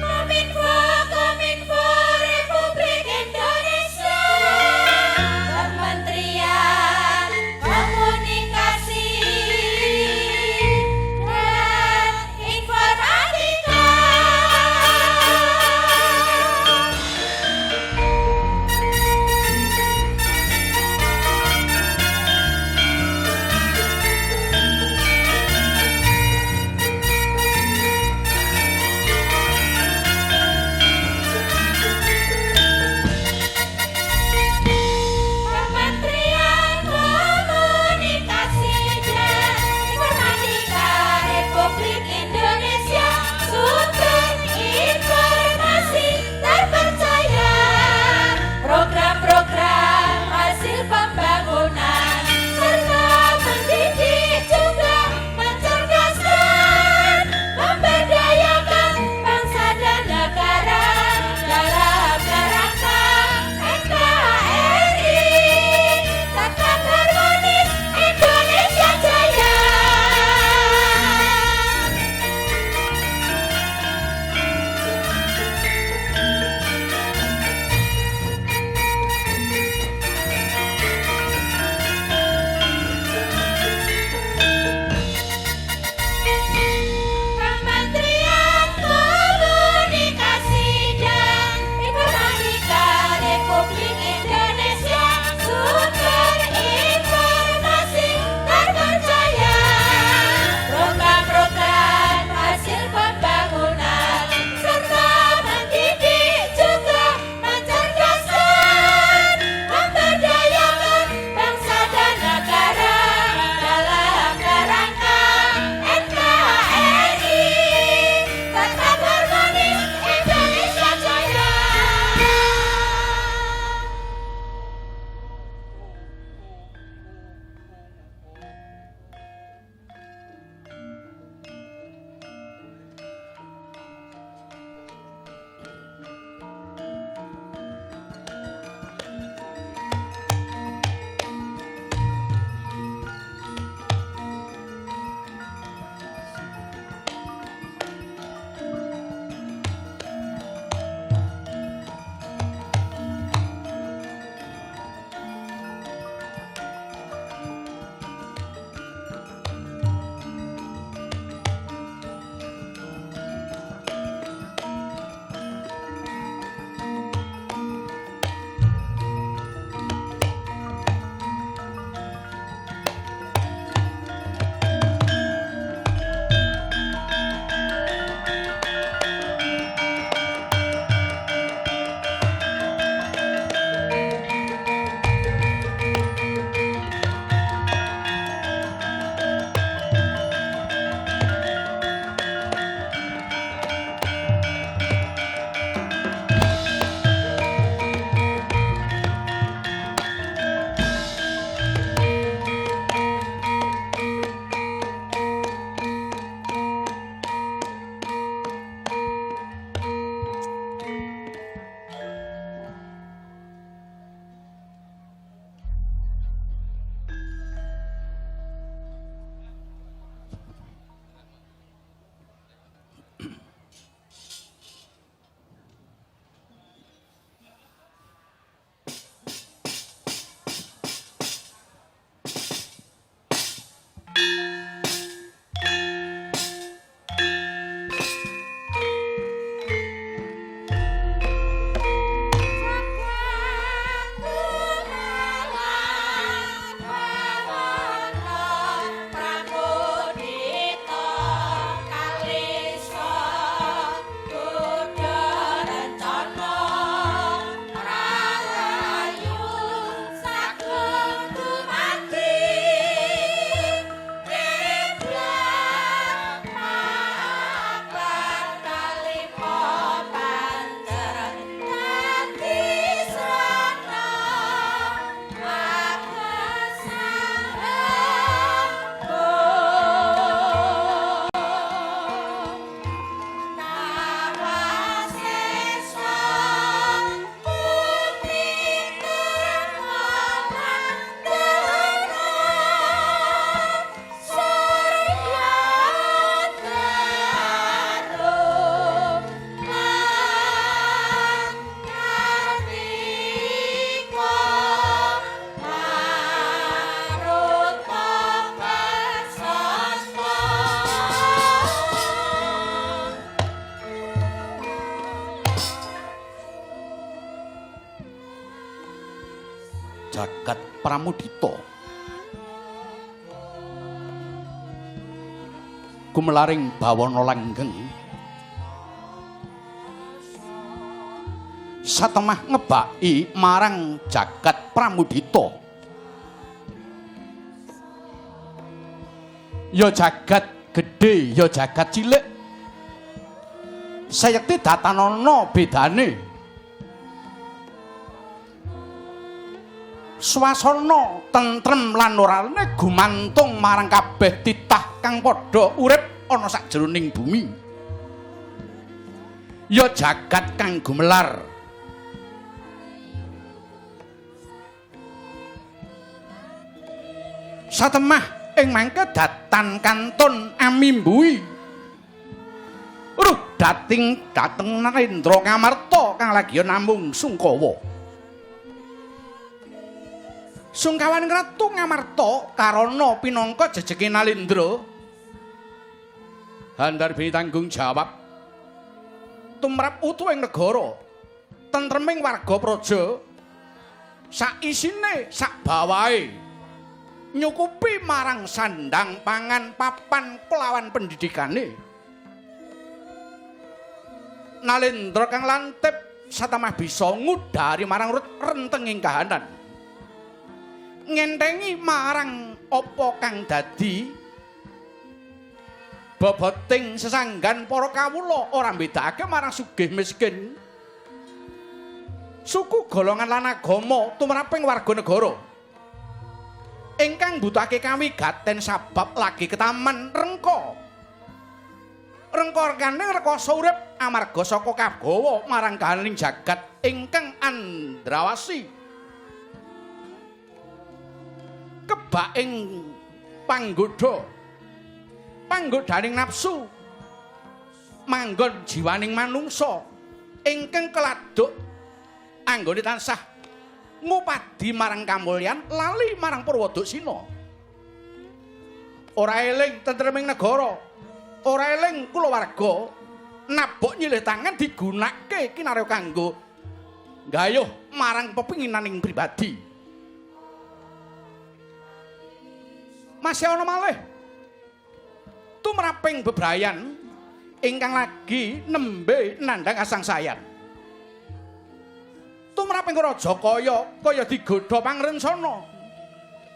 Kominfo, Kominfo Republik Indonesia, Kementerian Komunikasi dan Informatika. jagat pramudita gumelaring bawana langgeng satemah ngebaki marang jagat pramudita ya jagat gedhe ya jagat cilik sayekti datanana bedane swasana tentrem lan orane gumantung marang kabeh titah kang padha urip ana sajroning bumi ya jagat kang gumelar satemah ing mangke datan kantun amimbui ruh dateng Narendra Ngamarta kang lagi namung sungkawa sungkawan Ratu Ngamarta karana pinangka jejeke Nalendra handharbi tanggung jawab tumrap utuhing negara tentreming warga praja sak isine sak bawahe nyukupi marang sandang pangan papan kelawan pendidikane Nalendra kang lantip satemah bisa ngudari marang rentenging kahanan ngentengi marang apa kang dadi boboting sesanggan para kawula ora mbedakake marang sugih miskin suku golongan lan agama tumraping warga negara ingkang mbutake kawigaten sabab lagi ketaman rengka rengkorkane rekoso urip amarga saka kagawa marang kahaning jagat ingkang andrawasi kebak ing panggodhaning nafsu manggon jiwaning manungsa ingkang keladuk anggone tansah ngupadi marang kamulyan lali marang Purwadaksina ora eling tentreming negara ora eling kulawarga nabok nyilih tangan digunakake kinarya kanggo nggayuh marang pepinginaning pribadi masih ana malih tumraping bebrayan ingkang lagi nembe nandhang kasangsayan tumraping raja kaya digodha pangrencana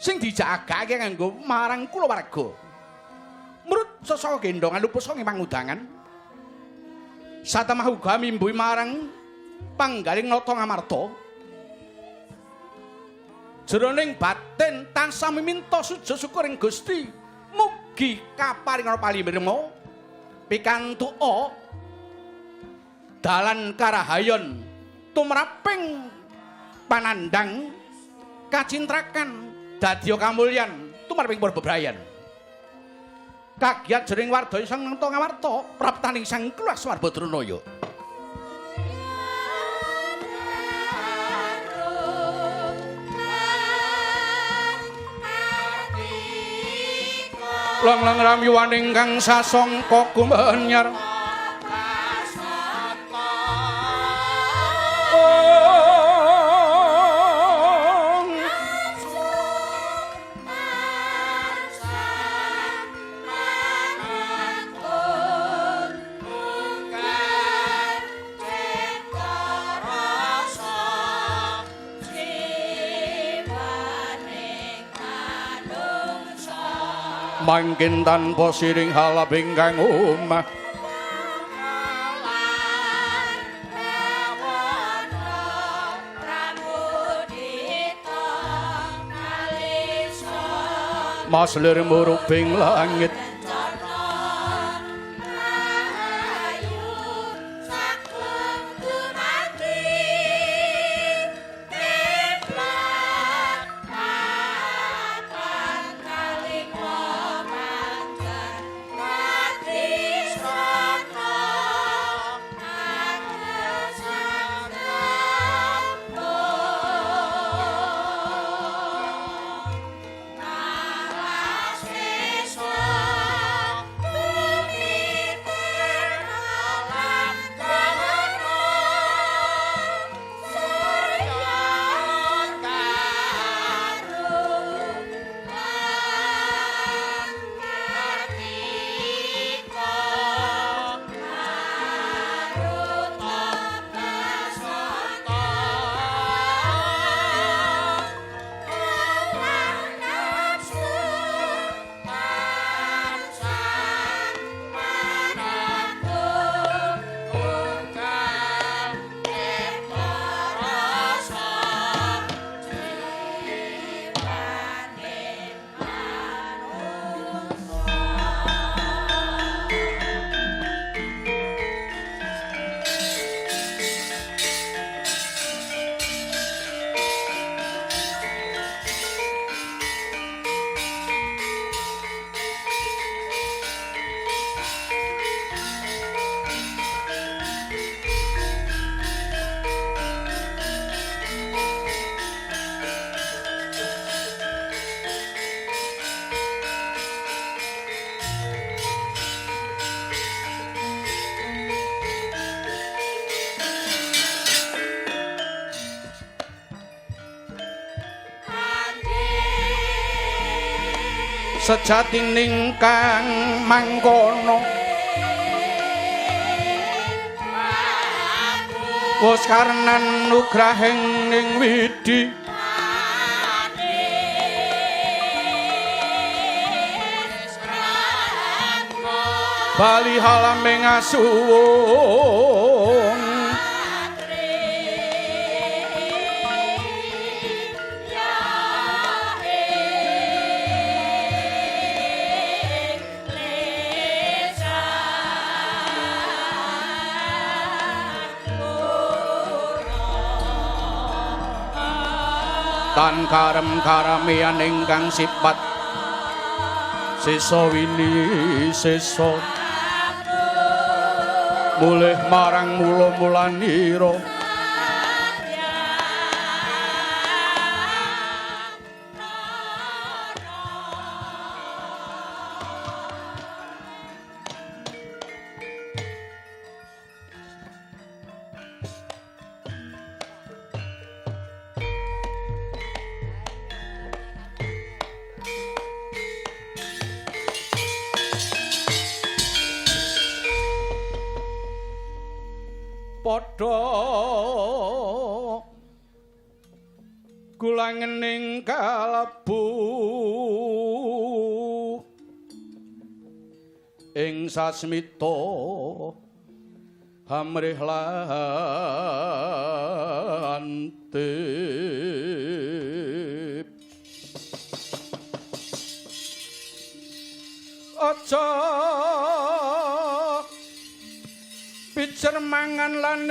sing dijagake kanggo marang kulawarga mrut sesaka gendongan lupus ing pangudangan satemah uga mimbui marang panggaling nata Ngamarta jroning batin tansah miminta sujud syukur ing Gusti mugi kaparingana palimirma pikantuka dalan karahayon tumraping panandang kacintrakan dadya kamulyan tumraping para bebrayan kagiat jering wardaya Sang Nata Ngamarta praptaning Sang Kluwak Swarbadranaya lang-lang ramyuwaning kang sasangka kumanyar mangkin tanpa siring halap ingkang omah maslir muruping langit sejatining kang mangkono wis karenan nugrahing ning widi bali halaming asuwung tan karem-karemian ingkang sipat sesa wini sesa mulih marang mula-mulanira padha kulangening kalebu ing sasmita hamrih lantip aja picer mangan lan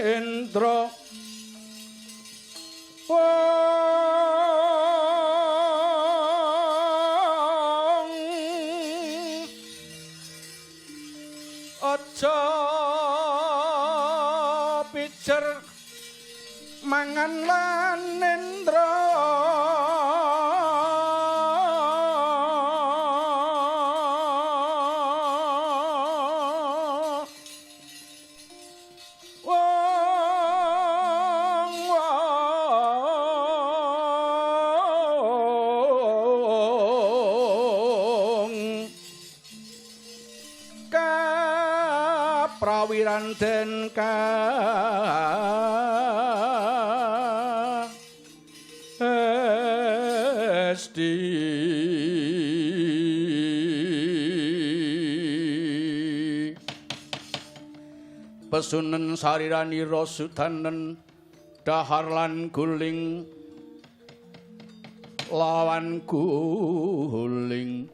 endra aja picer mangan lan endra den ka esti pesunen sariranira sudanen dahar lan guling lawan guling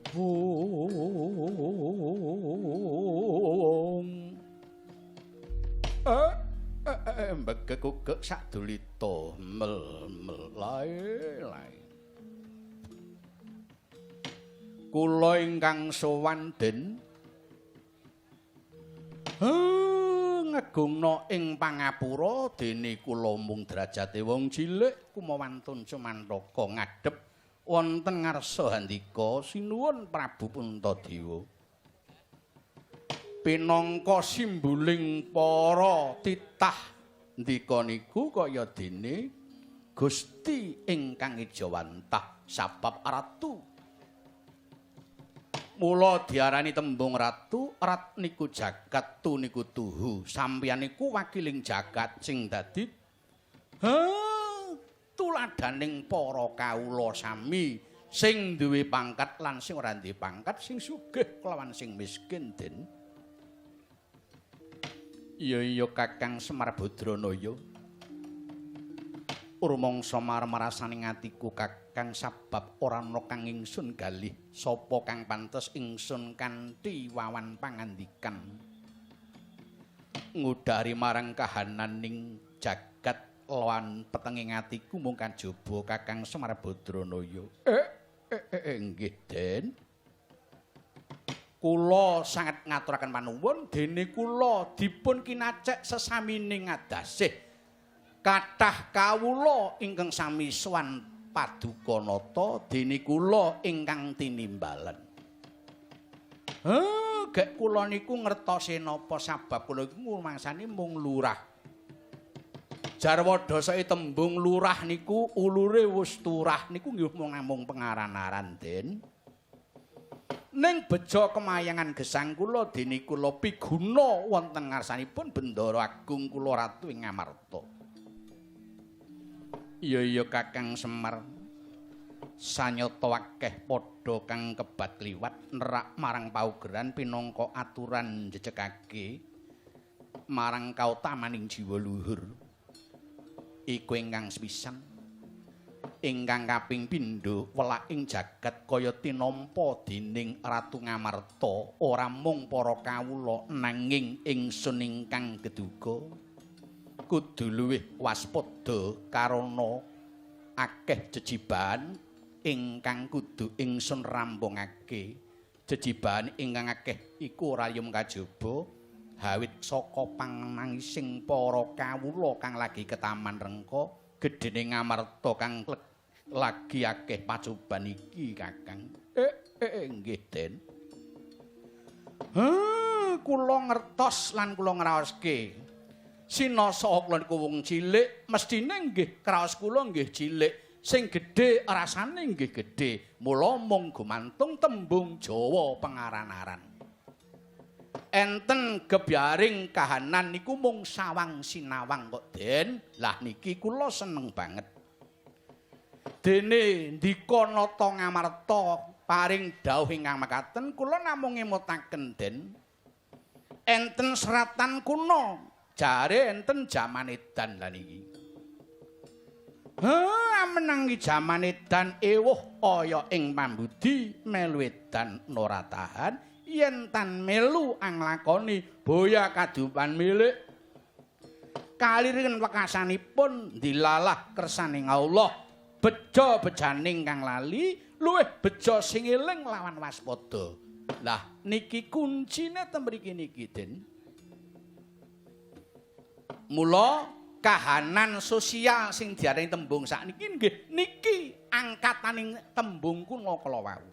mbegek sadulita mel lae kula ingkang sowan den ngegungna ing pangapura dene kula mung derajate wong cilik kumawantun Sumantaka ngadhep wonten ngarsa handika sinuwun Prabu Puntadewa pinangka simbuling para titah ndika niku kaya dene Gusti ingkang ijawantah sabab ratu mula diarani tembung ratu rat niku jagat tu niku tuhu sampeyan niku wakiling jagat sing dadi tuladaning para kawula sami sing duwe pangkat lan sing ora duwe pangkat sing sugih kelawan sing miskin den iya Kakang Semar Badranaya rumangsa marasani atiku Kakang sabab ora ana kang ingsun galih sapa kang pantes ingsun kanthi wawan pangandikan ngudari marang kahananing jagat lan petenging atiku mung kajaba Kakang Semar Badranaya nggih Den kula sangat ngaturaken panuwun dene kula dipun kinacek sesamining adasih kathah kawula ingkang sami sowan paduka nata dene kula ingkang tinimbalan. Gek kula niku ngertosi napa sabab kula iku mangsane mung lurah jarwa dosake tembung lurah niku ulure wis turah niku nggih namung pengaran-aran Den. Ning beja kemayangan gesang kula dene kula piguna wonten ngarsanipun Bendara Agung kula Ratu ing Ngamarta. Iya Kakang Semar. Sanyata akeh padha kang kebat kliwat nerak marang paugeran pinangka aturan jejegake marang kautamaning jiwa luhur. Iku ingkang sepisan. Ingkang kaping pindho welaking jagat kaya tinampa dening Ratu Ngamarta ora mung para kawula nanging ingsun ingkang geduga kudu luwih waspada karana akeh jejiban ingkang kudu ingsun rampungake. Jejiban ingkang akeh iku ora yum kajaba hawit saka panangising para kawula kang lagi ketaman rengka gedene Ngamarta kang lagi akeh pacoban iki Kakang. Nggih Den. Kula ngertos lan kula ngraoske. Sinasa kula niku wong cilik, mestine nggih kraos kula nggih cilik, sing gedhe rasane nggih gedhe. Mula mung gumantung tembung Jawa pengaran-aran. Enten gebyaring kahanan niku mung sawang sinawang kok Den. Lah niki kula seneng banget. Dene ndika nata Ngamarta paring dawuh ingkang mekaten kula namung ngemutaken Den. Enten seratan kuno jare enten jaman edan lah niki. Menangi jaman edan ewuh kaya ing pambudi melu edan ora tahan yen tan melu anglakoni boya kadupan milik kaliren wekasanipun dilalah kersaning Allah. Beja bejaning kang lali luwih beja sing eling lawan waspada. Lah niki kuncine ten mriki niki Den. Mula kahanan sosial sing diarani tembung sakniki nggih niki angkataning tembung kula wau.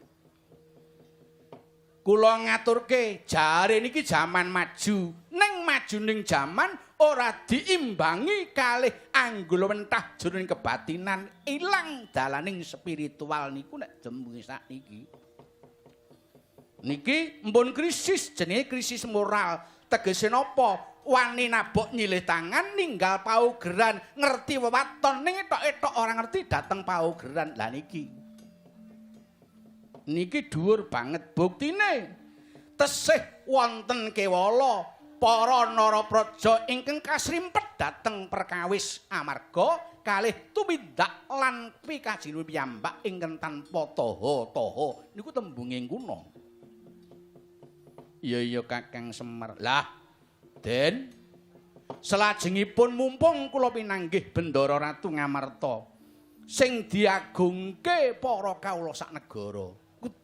Kula ngaturke jare niki jaman maju. Ning majuning jaman ora diimbangi kalih anggulawentah jroning kebatinan ilang dalaning spiritual niku nek tembung sakniki. Niki mpun krisis jenenge krisis moral. Tegese napa? Wani nabok nyilih tangan ninggal paugeran ngerti wewaton ning etok-etok ora ngerti dateng paugeran. Lah niki dhuwur banget buktine tesih wonten kewala para narapraja ingkang kasrimpet dhateng perkawis amarga kalih tumindak lan pikajine piyambak ingkang tanpa taha-taha niku tembunge kuna. Iya Kakang Semar. Lah Den selajengipun mumpung kula pinanggih Bendara Ratu Ngamarta sing diagungke para kawula sak negara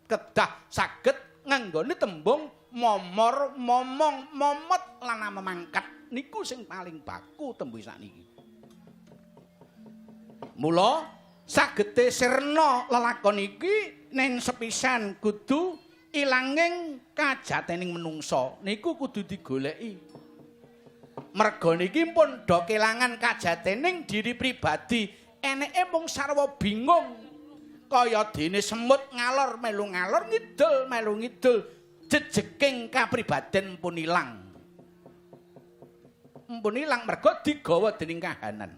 kedah saged nganggone tembung momor, momong, momot lan memangkat niku sing paling baku tembung sakniki. Mula sagete sirna lelakon iki nen sepisan kudu ilanging kajatening menungsa niku kudu digoleki. Merga niki pun do kelangan kajatening diri pribadi eneke mung sarwa bingung. Kaya dene semut ngalor melu ngalor ngidul melu ngidul jejeking kapribaden pun ilang. Mpun ilang merga digawa dening kahanan.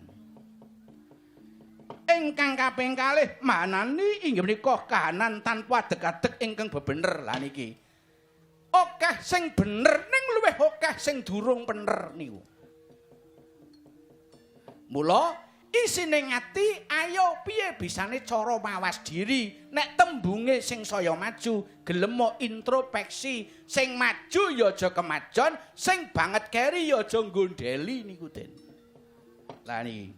Ingkang kaping kalih manani inggih menika kahanan tanpa adeg-adeg ingkang bebener. Lah niki. Akeh sing bener ning luwih akeh sing durung bener niku. Mula isine ngati ayo piye bisane cara mawas diri nek tembunge sing saya maju gelem introspeksi sing maju ya aja kemajon sing banget keri ya aja nggondheli niku Den. Lah niki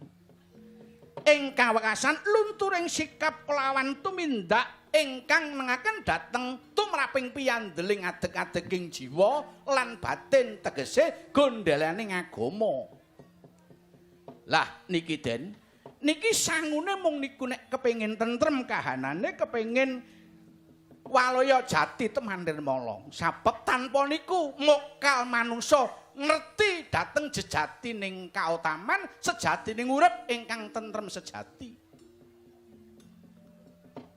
ingkang wekasan lunturing sikap kelawan tumindak ingkang nengaken dhateng tumraping piyandeling adeg-adeging jiwa lan batin tegese gondhelaning agama. Lah niki Den, niki sangune mung niku nek kepengin tentrem kahanane, kepengin walaya jati teman nirmala. Sabab tanpa niku mokal manungsa ngerti dhateng jejatining kautaman sejatining urip ingkang tentrem sejati.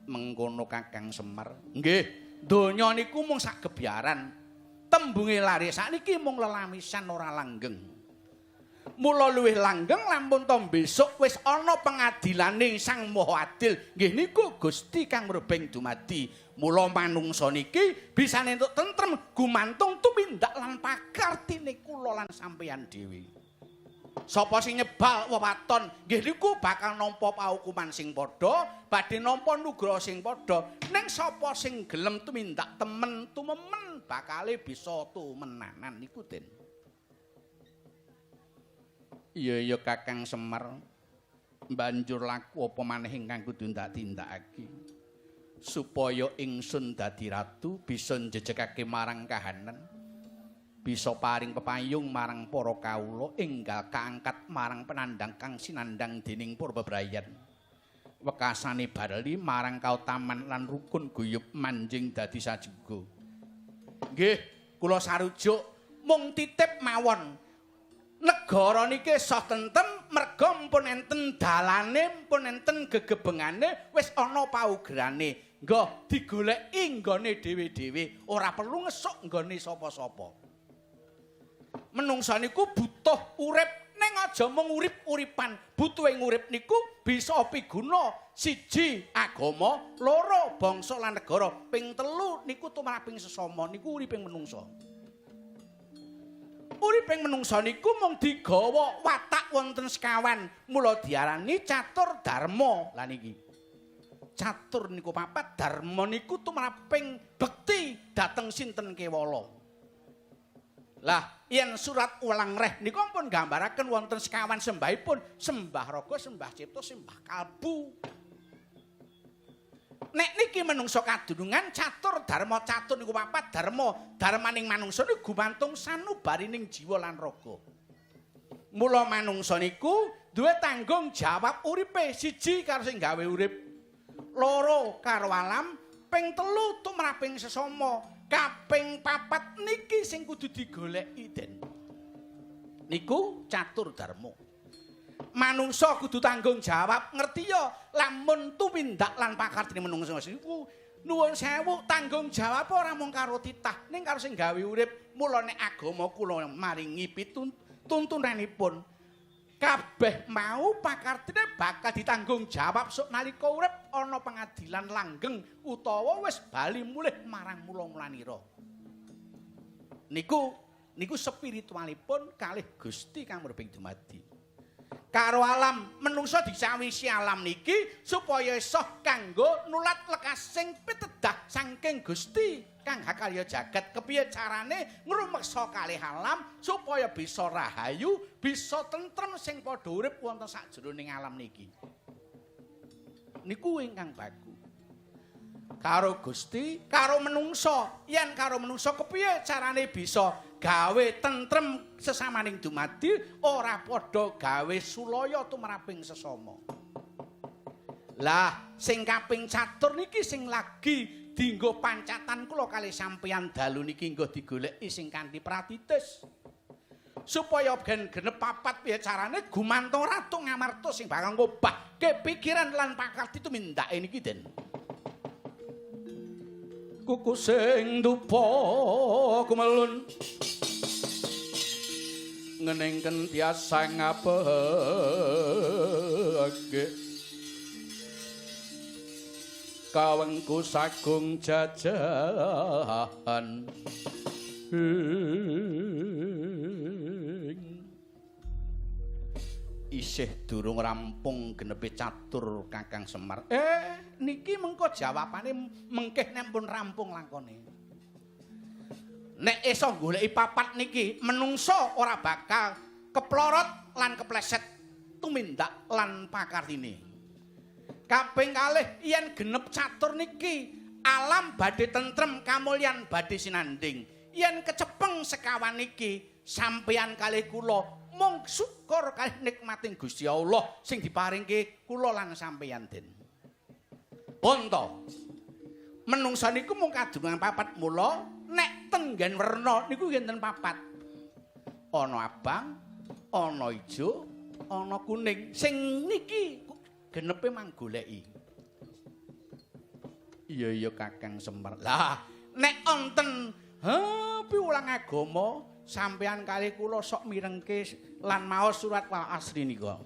Mengkono Kakang Semar. Nggih, donya niku mung sak gebyaran. Tembunge lare sakniki mung lelamisan ora langgeng. Mula luwih langgeng lampun to besok wis ana pengadilane Sang Maha Adil. Nggih niku Gusti kang mrebeng dumadi. Mula manungsa niki bisa entuk tentrem gumantung tumindak lan pakartine kula lan sampeyan dhewe. Sapa sing nyebal wewaton nggih niku bakal nampa paukuman sing padha, badhe nampa nugraha sing padha. Ning sapa sing gelem tumindak temen tumemen bakale bisa tumenanan niku Den. Iya Kakang Semar. Banjur laku apa maneh ingkang kudu ndak tindakake supaya ingsun dadi ratu bisa njejegake marang kahanan, bisa paring pepayung marang para kawula enggal kaangkat marang penandang kang sinandang dening Purbabrayan. Wekasane bali marang kautaman lan rukun guyub manjing dadi sajuga. Nggih, kula sarujuk mung titip mawon. Negara niki sah tentrem merga mpun enten dalane, mpun enten gegebengane, wis ana paugerane. Nggih digoleki nggone dhewe-dhewe, ora perlu ngesuk nggone sapa-sapa. Menungsa niku butuh urip, ning aja mung urip-uripan. Butuhe urip niku bisa piguna siji agama, loro bangsa lan negara, ping telu niku tumraping sesama niku uriping menungsa. Uriping menungsa niku mung digawa watak wonten sekawan, mula diarani catur dharma. Lah niki. Catur niku papat, dharma niku tumraping bekti dhateng sinten kewala. Lah, yen surat ulang reh niku ampun gambaraken wonten sekawan sembahipun, sembah raga, sembah cipta, sembah kalbu. Nek niki menungsa kadunungan catur dharma, catur niku papat, dharma darmaning manungsa niku gumantung sanubarining jiwa lan raga. Mula manungsa niku duwe tanggung jawab uripe, siji karo sing gawe urip, loro karo alam, ping telu tumraping sesama, kaping papat niki sing kudu digoleki Den. Niku catur dharma. Manungsa kudu tanggung jawab, ngerti ya lamun tumindak lan pakartine manungsa niku nuwun sewu tanggung jawab ora mung karo titah ning karo sing gawe urip. Mula nek agama kula maringi tuntunanipun kabeh mau pakartine bakal ditanggung jawab sok nalika urip ana pengadilan langgeng utawa wis bali mulih marang mula-mulanira. Niku spiritualipun kalih Gusti kang mrebeng dumadi. Karo alam menungsa disawisi alam niki supaya iso kanggo nulat lekasing pitedah saking Gusti kang hakarya jagat. Kepiye carane ngrumeksa kalih alam supaya bisa rahayu, bisa tentrem sing padha urip wonten sajroning alam niki. Niku ingkang baku. Karo Gusti, karo menungsa. Yen karo menungsa kepiye carane bisa gawe tentrem sesamaning dumadi, ora padha gawe sulaya tumraping sesama. Lah, sing kaping catur niki sing lagi dienggo pancatan kula kalih sampeyan dalu niki nggo digoleki sing kanthi pratitis. Supaya gen genep papat piye carane gumantung Ratu Ngamarta sing bakal ngobahke pikiran lan pakarti tumindake niki Den. Kuku sing dupa kumelun ngenengken tiasa ngabege kawengku sagung jajahan isih durung rampung genepe catur Kakang Semar. Niki mengko jawabane mengkeh nek pun rampung langkone. Nek iso goleki papat niki menungso ora bakal keplorot lan kepleset tumindak lan pakartine. Kaping kalih yen genep catur niki alam badhe tentrem kamulyan badhe sinanding. Yen kecepeng sekawan niki sampeyan kalih kula mung syukur kalih nikmating Gusti Allah sing diparingke kula lan sampeyan Den. Bonto. Menungsa niku mung kadungan papat mula nek tenggen werna niku enten papat. ana abang, ana ijo, ana kuning. Sing niki genepe manggoleki. Iya Kakang Semar. Lah, nek onten piwulang agama sampeyan kali kula sok mirengke lan maos surat wal asri nika.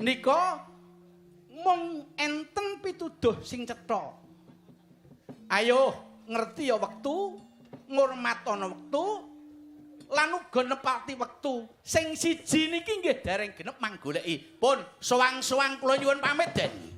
Nika mung enten pituduh sing cetha. Ayo ngerti ya wektu, ngurmatana wektu lan uga nepati wektu. Sing siji niki nggih dereng genep manggoleki. Pun soang-soang kula nyuwun pamit den.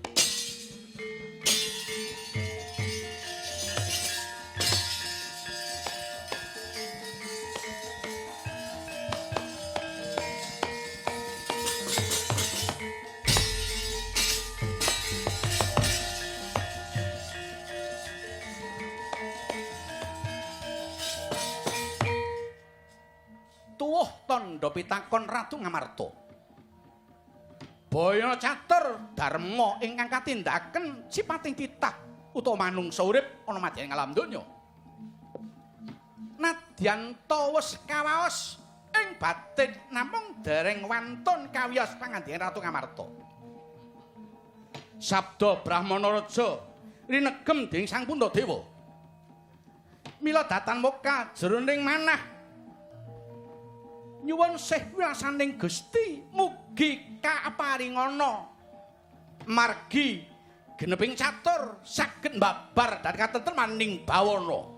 Tuwuh tandha pitakon Ratu Ngamarta. Baya catur dharma ingkang katindaken sipating titah utawa manungsa urip ana madyaning alam donya. Nadyan ta wis kawaos ing batin namung dereng wantun kawiyos pangandikaning Ratu Ngamarta. Sabda Brahmana Raja rinegem dening Sang Puntadewa. Mila datan moka jroning manah nyuwun sih wilasaning Gusti mugi kaparingana margi geneping catur saged mbabar dhateng katentremaning bawana.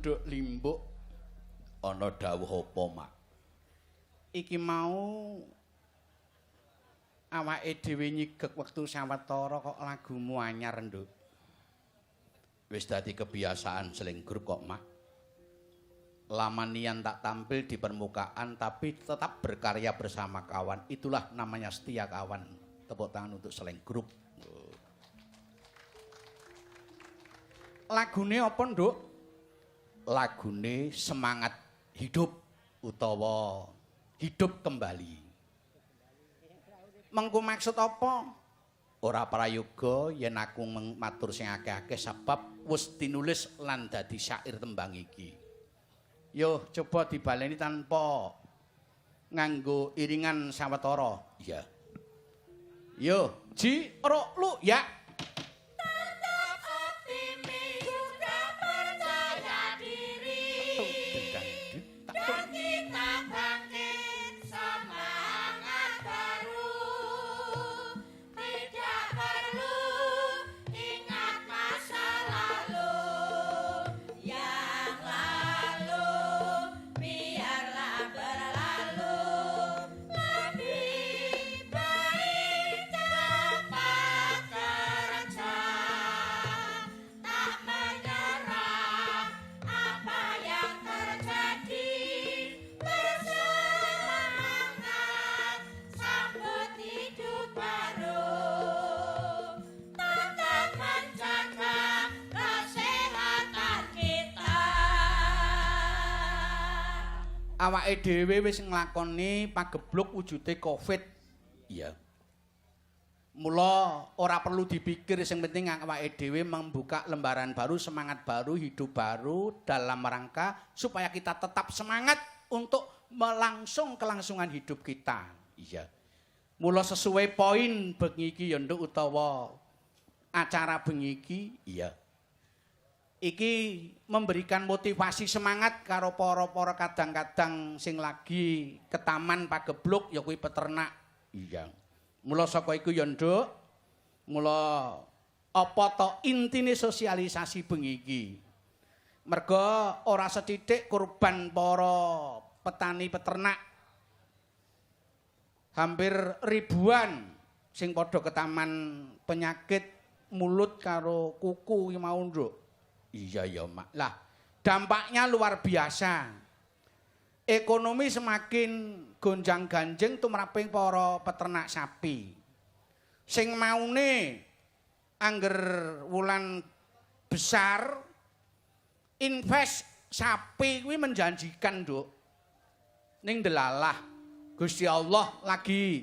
Nduk Limbuk ana dawuh apa, Mak? Iki mau awake dhewe nyigek wektu sawetara kok lagumu anyar, Nduk. Wis dadi kebiasaan selenggur kok, Mak. Lamanian tak tampil di permukaan tapi tetap berkarya bersama kawan. Itulah namanya setia kawan. Tepuk tangan untuk Selenggruk. Lagune apa, Nduk? Lagune semangat hidup utawa hidup kembali. Mengko maksud apa? Ora prayoga yen aku matur sing akeh-akeh sebab wis tinulis lan dadi syair tembang iki. Yo coba dibaleni tanpa nganggo iringan sawetara. Iya. Yo, ji ro lu ya. Tetap optimis juga percaya diri. Dan kita bangkit semangat baru. Tidak perlu ingat masa lalu. Yang lalu biarlah berlalu. Lebih baik cepat kerja. Tak menyerah apa yang terjadi. Bersemangat sambut hidup baru. Tetap menjaga kesehatan kita. Awake dhewe wis nglakoni pagebluk wujude Covid. Iya. Mula ora perlu dipikir, sing penting awake dhewe membuka lembaran baru, semangat baru, hidup baru dalam rangka supaya kita tetap semangat untuk melangsung kelangsungan hidup kita. Iya. Mula sesuai poin bengi iki ya Nduk utawa acara bengi iki, iya. Iki memberikan motivasi semangat karo para-para kadang-kadang sing lagi ke taman pagebluk ya kuwi peternak. Iya. Mula saka iku ya Nduk, mula apa to intine sosialisasi bengi iki. Merga ora sethithik korban para petani peternak. Hampir ribuan sing padha ke taman penyakit mulut karo kuku iki mau Nduk. Iya ya, Mak. Lah, dampaknya luar biasa. Ekonomi semakin gonjang-ganjing tumraping para peternak sapi. Sing maune angger wulan besar invest sapi kuwi menjanjikan, Nduk. Ning delalah Gusti Allah lagi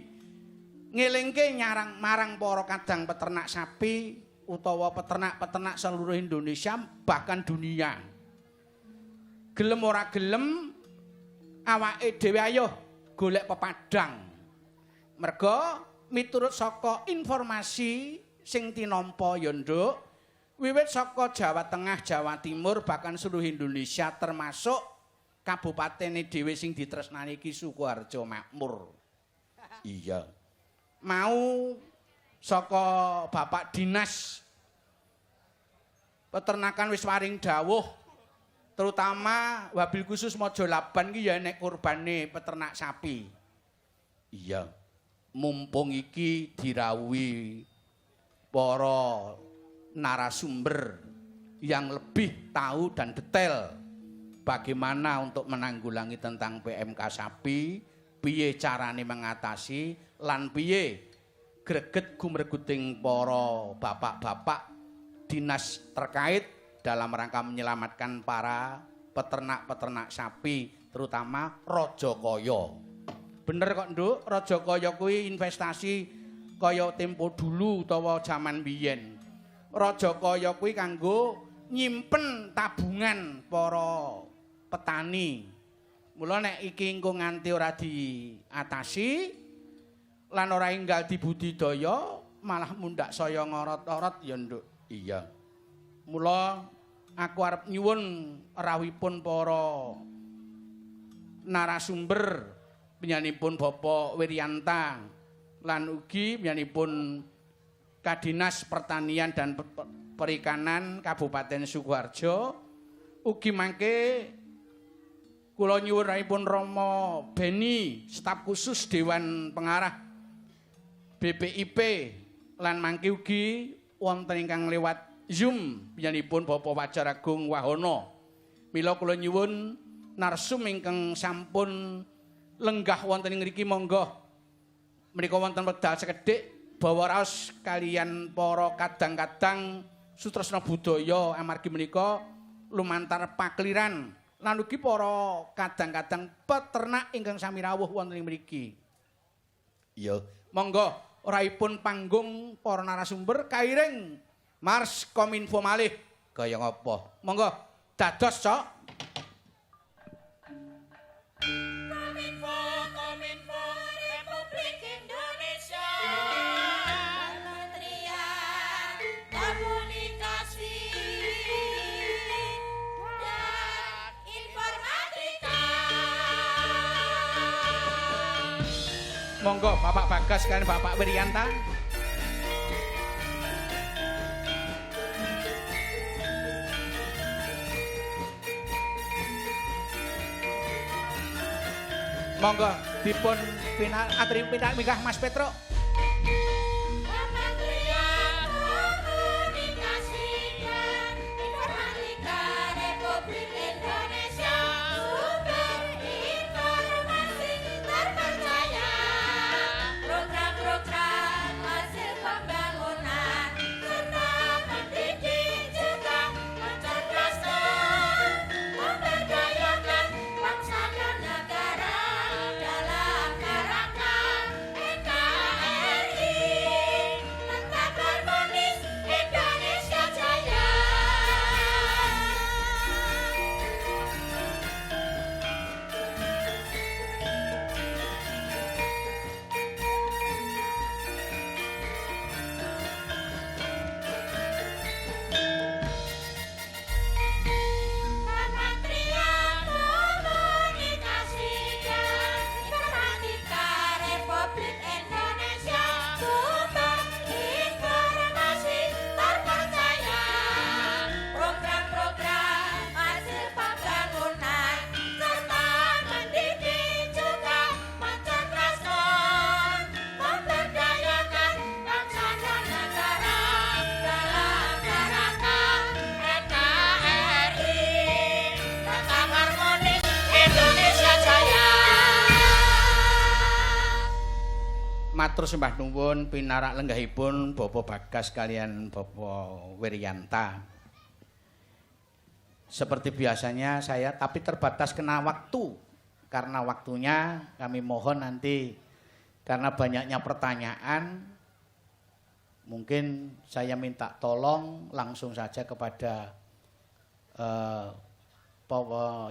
ngelingke nyarang marang para kadang peternak sapi utawa peternak-peternak seluruh Indonesia bahkan dunia. Gelem ora gelem awake dhewe ayo golek pepadang. Merga miturut saka informasi sing tinampa ya Nduk, wiwit saka Jawa Tengah, Jawa Timur bahkan seluruh Indonesia termasuk kabupatene dhewe sing ditresnani iki Sukoharjo Makmur. Iya. Mau saka Bapak Dinas Peternakan wis waring dawuh terutama wabil khusus Mojo Laban ki ya nek kurbane peternak sapi. Iya. Mumpung iki dirawuhi para narasumber yang lebih tahu dan detail bagaimana untuk menanggulangi tentang PMK sapi, piye carane mengatasi lan piye greget gumreguting para bapak-bapak dinas terkait dalam rangka menyelamatkan para peternak-peternak sapi terutama Rajakaya. Bener kok Nduk, Rajakaya kuwi investasi kaya tempo dulu utawa jaman biyen. Rajakaya kuwi kanggo nyimpen tabungan para petani. Mula nek iki engko nganti ora diatasi lan ora enggal dibudidaya malah mundak saya ngorot-orot ya Nduk. Iya. Mula aku arep nyuwun rawuhipun para narasumber penyanipun Bapak Wiryanta lan ugi penyanipun Kadinas Pertanian dan Perikanan Kabupaten Sukoharjo Ugi mangke kula nyuwun raipun Rama Beni, staf khusus Dewan Pengarah BPIP lan mangke ugi wonten ingkang lewat Zoom panjenenganipun Bapak Wajar Agung Wahono. Mila kula nyuwun narsum ingkang sampun lenggah wonten ing mriki monggo menika wonten wekdal sekedhik bawa raos kalian para kadang-kadang sutresna budaya amargi menika lumantar pakliran lan ugi para kadang-kadang peternak ingkang sami rawuh wonten ing mriki. Iya, monggo raipun panggung para narasumber kairing Mars Kominfo malih kaya ngapa. Monggo dados, Cok. Kominfo, Kominfo, Republik Indonesia. Kementerian Komunikasi dan Informatika. Monggo Bapak Bagas kalian Bapak Wiryanta. Monggo dipun atri pinak mikah Mas Petro. Kementerian Komunikasi dan Informatika Republik Indonesia. Sumber informasi terpercaya. Program-program hasil pembangunan serta mendidik juga mencerdaskan, memberdayakan bangsa dan negara dalam kerangka NKRI tetap harmonis Indonesia Jaya. Kementerian Komunikasi dan Informatika Republik Indonesia. Sumber informasi terpercaya. Program-program hasil pembangunan serta mendidik juga mencerdaskan, memberdayakan bangsa dan negara dalam kerangka NKRI tetap harmonis Indonesia Jaya. Matur sembah nuwun pinarak lenggahipun Bapak Bagas kalian Bapak Wiryanta. Seperti biasanya saya tapi terbatas kena waktu. Karena waktunya kami mohon nanti karena banyaknya pertanyaan mungkin saya minta tolong langsung saja kepada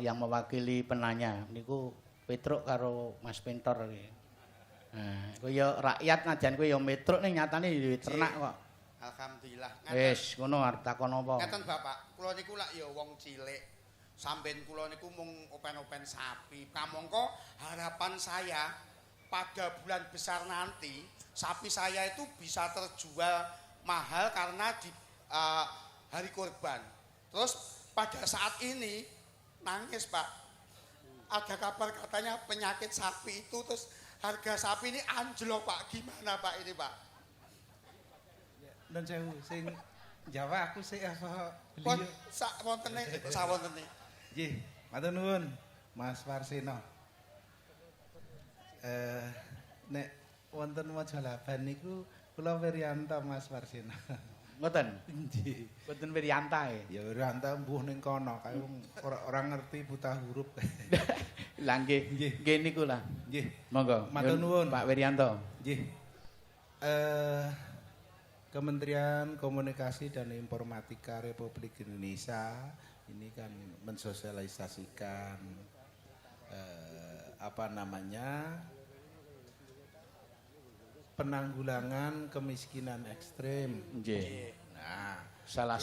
yang mewakili penanya niku Petruk karo Mas Pintor iki. Nah, kowe ya rakyat najan kowe ya metruk ning nyatane ya ternak kok. Alhamdulillah. Wis ngono arep takon apa? Ngeten Bapak, kula niku lak ya wong cilik. Sampeyan kula niku mung open-open sapi. Kamangka harapan saya pada bulan besar nanti sapi saya itu bisa terjual mahal karena di hari kurban. Terus pada saat ini nangis Pak. Ada kabar katanya penyakit sapi itu terus harga sapi ini anjlok Pak. Gimana Pak ini Pak? Dan sewu sing Jawa aku sih apa Pon beliau. sak wontene sawontene. Nggih, matur nuwun Mas Warsino. Nek wonten Mojolaban niku kula Wiryanta Mas Warsino. Ngoten. Nggih. Mboten Wiryanta Ya Wiryanta mbuh ning kono kae wong ora ngerti buta huruf. Lah nggih. Nggih. Nggih niku lah. Nggih. Monggo. Matur nuwun. Pak Wiryanto. Nggih. Kementerian Komunikasi dan Informatika Republik Indonesia ini kan mensosialisasikan penanggulangan kemiskinan ekstrem. Nggih. Nah, Salah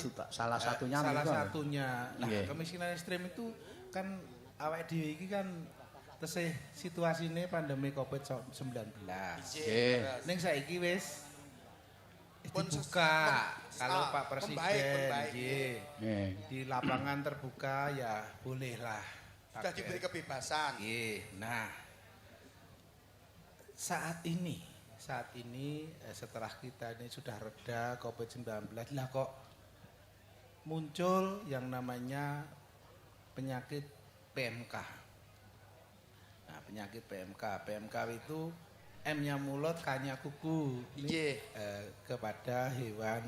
satunya salah niku. satunya. Nah, Nggih. kemiskinan ekstrem itu kan awake dhewe iki kan tesih situasine pandemi Covid-19. Nggih. Ning saiki wis Dibuka kalau Pak Presiden pembaik. nggih. Di lapangan terbuka ya bolehlah. Sudah diberi kebebasan. Nggih. Nah, saat ini setelah kita ini sudah reda COVID-19 lah kok muncul yang namanya penyakit PMK. Nah, penyakit PMK itu M-nya mulut, K-nya kuku. Ini kepada hewan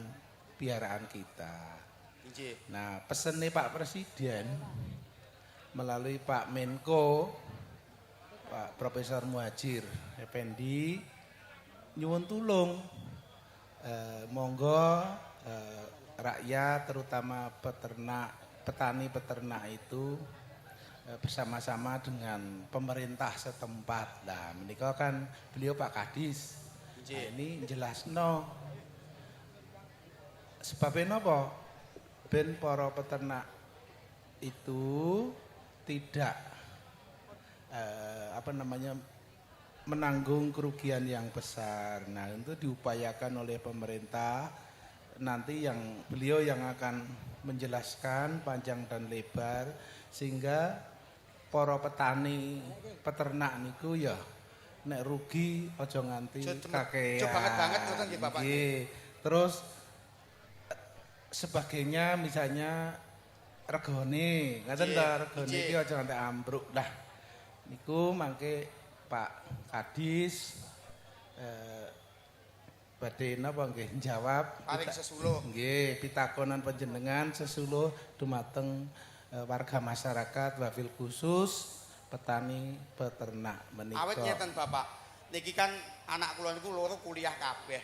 piaraan kita. Nah, pesennya Pak Presiden melalui Pak Menko, Pak Profesor Muhadjir Effendi, nyuwun tulung, monggo rakyat terutama petani-peternak itu bersama-sama dengan pemerintah setempat. Nah, menika kan beliau Pak Kadis. Nah, ini jelasno sebabnya napa? Ben para peternak itu tidak menanggung kerugian yang besar. Nah, itu diupayakan oleh pemerintah. Nanti beliau yang akan menjelaskan panjang dan lebar sehingga para petani peternak niku ya nek rugi aja nganti kakean. Banget ngoten nggih Bapak. Terus sebagainya misalnya regane, ngaten ta regane iki aja nganti ambruk. Lah niku mangke Pak Kadis badhe napa nggih jawab paring sesuluh. Nggih, pitakonan panjenengan sesuluh dumateng warga masyarakat wabil khusus petani peternak menika. Awit ngeten Bapak, niki kan anak kula niku loro kuliah kabeh.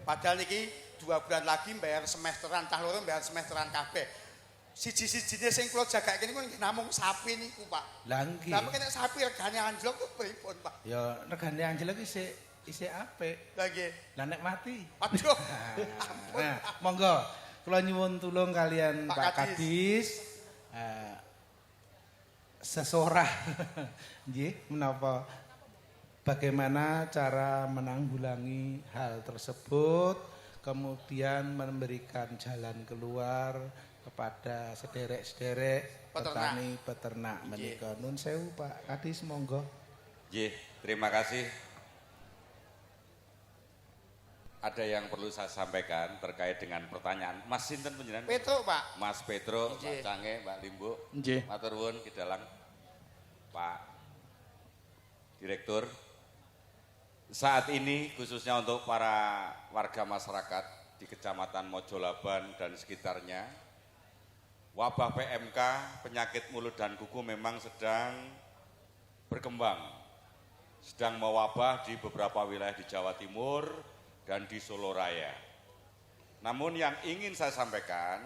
Padahal niki 2 bulan lagi bayar semesteran, tah loro bayar semesteran kabeh. Siji-sijine sing kula jagake niku namung sapi niku, Pak. Lah nggih. Lah nek sapi regane anjlok kok pripun, Pak? Ya regane anjlok isih apik. Lah nggih. Lah nek mati. Aduh. Nah, monggo kula nyuwun tulung kalian Pak Kadis. Sesorah nggih menapa bagaimana cara menanggulangi hal tersebut, kemudian memberikan jalan keluar kepada sederek-sederek petani peternak menika. Nun sewu Pak Kadis, monggo. Nggih, terima kasih. Ada yang perlu saya sampaikan terkait dengan pertanyaan Mas sinten panjenengan? Petro, Pak. Mas Petro, Pak Cange, Mbak Limbo. Nggih. Matur nuwun Kidalang. Pak Direktur. Saat ini khususnya untuk para warga masyarakat di Kecamatan Mojolaban dan sekitarnya, wabah PMK, penyakit mulut dan kuku memang sedang berkembang. Sedang mewabah di beberapa wilayah di Jawa Timur dan di Solo Raya. Namun yang ingin saya sampaikan,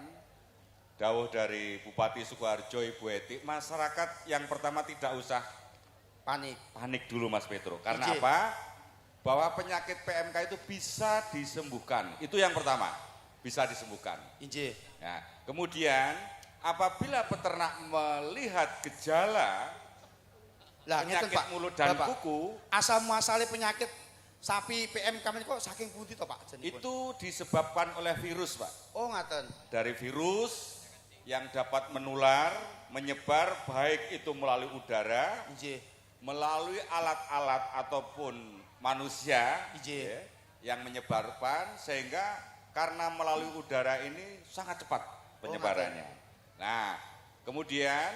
dawuh dari Bupati Sukoharjo Ibu Eti, masyarakat yang pertama tidak usah panik dulu Mas Petro. Karena apa? Bahwa penyakit PMK itu bisa disembuhkan. Itu yang pertama, bisa disembuhkan. Ya. Kemudian apabila peternak melihat gejala penyakit mulut dan kuku, asal muasalnya penyakit sapi PMK ini kok saking pundi to Pak? Itu disebabkan oleh virus Pak. Oh ngaten. Dari virus yang dapat menular, menyebar baik itu melalui udara, melalui alat-alat ataupun manusia ya, yang menyebarkan, sehingga karena melalui udara ini sangat cepat penyebarannya. Nah, kemudian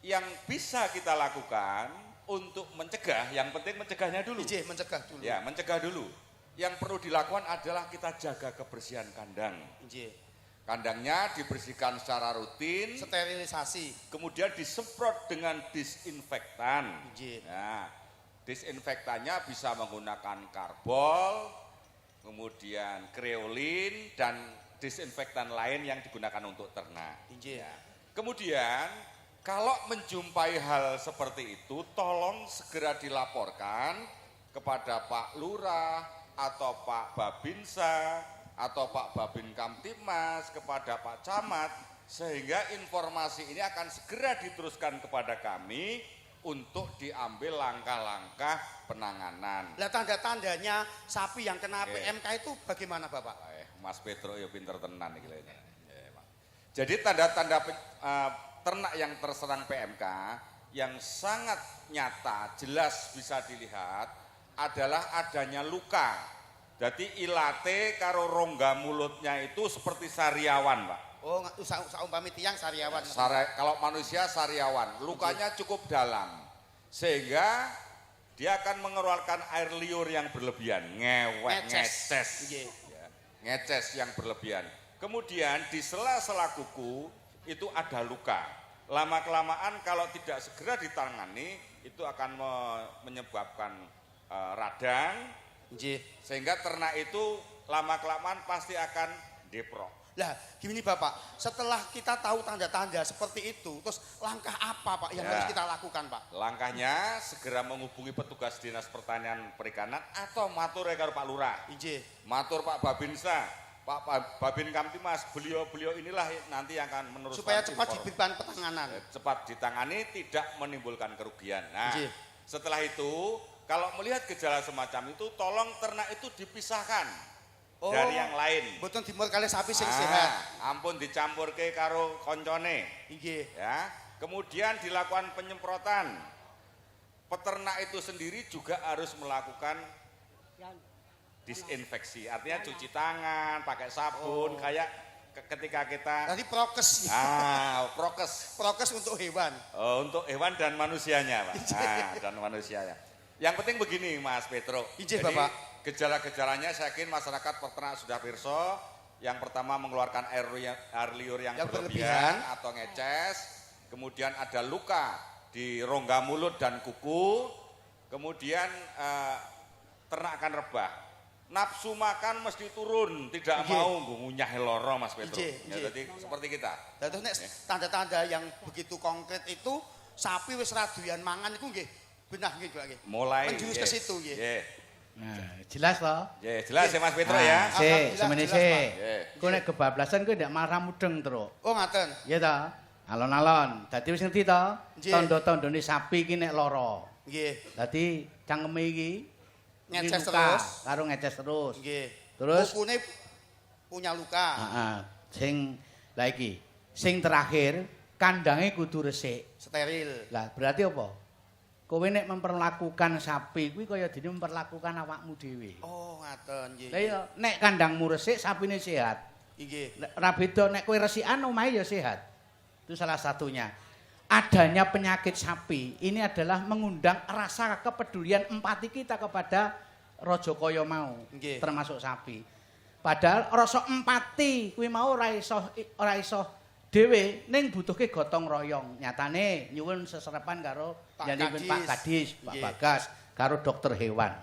yang bisa kita lakukan untuk mencegah, yang penting mencegahnya dulu. Mencegah dulu. Ya, mencegah dulu. Yang perlu dilakukan adalah kita jaga kebersihan kandang. Kandangnya dibersihkan secara rutin, sterilisasi, kemudian disemprot dengan disinfektan. Nah, disinfektannya bisa menggunakan karbol, kemudian kreolin dan disinfektan lain yang digunakan untuk ternak. Ya. Kemudian kalau menjumpai hal seperti itu, tolong segera dilaporkan kepada Pak Lurah atau Pak Babinsa atau Pak Babin Kamtibmas, kepada Pak Camat, sehingga informasi ini akan segera diteruskan kepada kami untuk diambil langkah-langkah penanganan. Lah tanda-tandanya sapi yang kena PMK itu bagaimana Bapak? Mas Petro ya pinter tenan iki lho. Jadi tanda-tanda ternak yang terserang PMK yang sangat nyata, jelas bisa dilihat adalah adanya luka. Jadi ilate karo rongga mulutnya itu seperti sariawan, Pak. Oh, saumpami tiang sariawan. Kalau manusia sariawan, lukanya cukup dalam. Sehingga dia akan mengeluarkan air liur yang berlebihan, ngeces. Ya, ngeces yang berlebihan. Kemudian di sela-sela kuku itu ada luka. Lama-kelamaan kalau tidak segera ditangani itu akan menyebabkan radang. Sehingga ternak itu lama-kelamaan pasti akan deprok. Lah, gini Bapak, setelah kita tahu tanda-tanda seperti itu, terus langkah apa Pak yang harus kita lakukan Pak? Langkahnya segera menghubungi petugas Dinas Pertanian Perikanan atau matur karo Pak Lurah. Matur Pak Babinsa, Pak Babin Kamtimas, beliau inilah nanti yang akan meneruskan. Supaya cepat diberikan penanganan. Cepat ditangani, tidak menimbulkan kerugian. Nah, setelah itu, kalau melihat gejala semacam itu, tolong ternak itu dipisahkan. Dari yang lain. Mboten dimur kali sapi sing sehat. Ampun dicampurke karo koncone. Ya. Kemudian dilakukan penyemprotan. Peternak itu sendiri juga harus melakukan disinfeksi. Artinya cuci tangan, pakai sabun kayak ketika kita tadi prokes. Prokes untuk hewan. Untuk hewan dan manusianya, Pak. Dan manusianya. Yang penting begini, Mas Petro. Jadi, Bapak. Gejala-gejalanya saya yakin masyarakat peternak sudah pirsa. Yang pertama mengeluarkan air liur yang berlebihan atau ngeces. Kemudian ada luka di rongga mulut dan kuku. Kemudian ternak akan rebah. Nafsu makan mesti turun, tidak mau ngunyah loro Mas Petro. Jadi seperti kita. Terus tanda-tanda yang begitu konkret itu sapi wis raduyan mangan itu nggih benah nggih nggih. Mulai menjurus ke situ nggih. Nah, jelas toh? Jelas ya Mas Petro ya. Semene sik. Engko nek kebablasan kowe ndak marah mudeng terus. Oh, ngaten. Iya toh? Alon-alon. Dadi wis ngerti toh? Tanda-tandane sapi iki nek lara. Nggih. Dadi cangkeme iki ngeces terus, karo ngeces terus. Nggih. Terus kukune punya luka. Heeh. Sing la iki, sing terakhir kandange kudu resik, steril. Lah berarti apa? Kowe nek memperlakukan sapi kuwi kaya dene memperlakukan awakmu dhewe. Oh, ngaten nggih. Lah iya, nek kandangmu resik, sapine sehat. Nggih. Ora beda nek kowe resikan omahe ya sehat. Itu salah satunya. Adanya penyakit sapi ini adalah mengundang rasa kepedulian empati kita kepada raja kaya mau, termasuk sapi. Padahal rasa empati kuwi mau ora iso dhewe ning butuhke gotong royong. Nyatane nyuwun seserepan karo Pak Kadis, Pak Bagas, karo dokter hewan.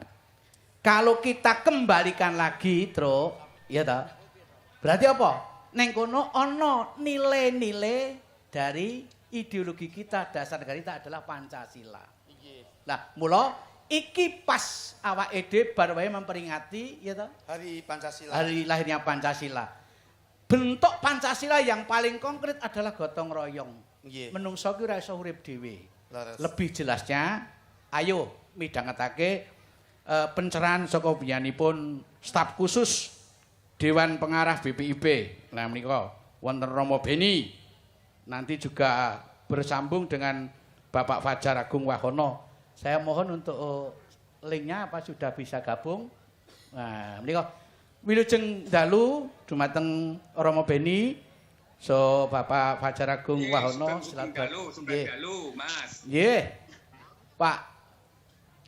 Kalau kita kembalikan lagi, Tro, ya toh. Berarti apa? Ning kono ana nilai-nilai dari ideologi kita, dasar negara kita adalah Pancasila. Lah, mula iki pas awake dhewe bar wae memperingati ya toh Hari Pancasila. Hari lahirnya Pancasila. Bentuk Pancasila yang paling konkret adalah gotong royong. Menungso ki ora iso urip dhewe. Lebih jelasnya, ayo midhangetake pencerahan saka biyanipun staf khusus Dewan Pengarah BPIB. Nah menika wonten Romo Beni. Nanti juga bersambung dengan Bapak Fajar Agung Wahono. Saya mohon untuk linknya apa sudah bisa gabung. Nah menika wilujeng dalu dumateng Romo Beni. So Bapak Fajar Agung Wahono silakan. Dalu, Mas. Nggih. Pak,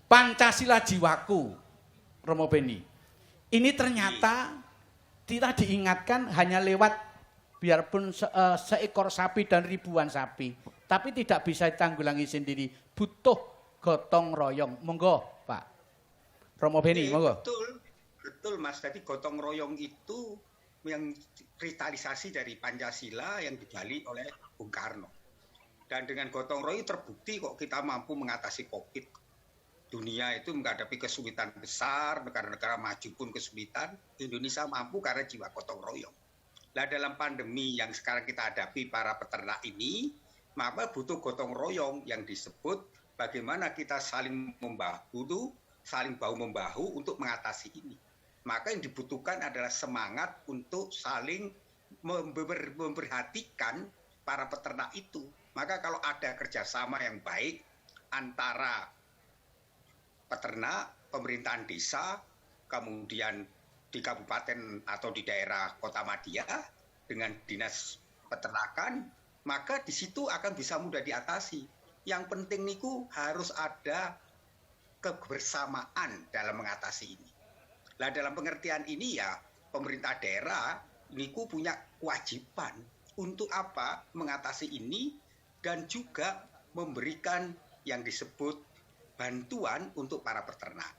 Pancasila jiwaku, Romo Beni. Ini ternyata kita diingatkan hanya lewat biarpun seekor sapi dan ribuan sapi, tapi tidak bisa ditanggulangi sendiri. Butuh gotong royong. Monggo, Pak. Romo Beni, monggo. Betul, Mas. Jadi gotong royong itu yang kristalisasi dari Pancasila yang digali oleh Bung Karno. Dan dengan gotong royong terbukti kok kita mampu mengatasi COVID. Dunia itu menghadapi kesulitan besar, negara-negara maju pun kesulitan, Indonesia mampu karena jiwa gotong royong. Nah dalam pandemi yang sekarang kita hadapi para peternak ini, maka butuh gotong royong yang disebut bagaimana kita saling bahu-membahu untuk mengatasi ini. Maka yang dibutuhkan adalah semangat untuk saling memperhatikan para peternak itu. Maka kalau ada kerjasama yang baik antara peternak, pemerintahan desa, kemudian di kabupaten atau di daerah Kota Madia dengan dinas peternakan, maka di situ akan bisa mudah diatasi. Yang penting niku harus ada kebersamaan dalam mengatasi ini. Nah, dalam pengertian ini ya pemerintah daerah niku punya kewajiban untuk apa? Mengatasi ini dan juga memberikan yang disebut bantuan untuk para peternak.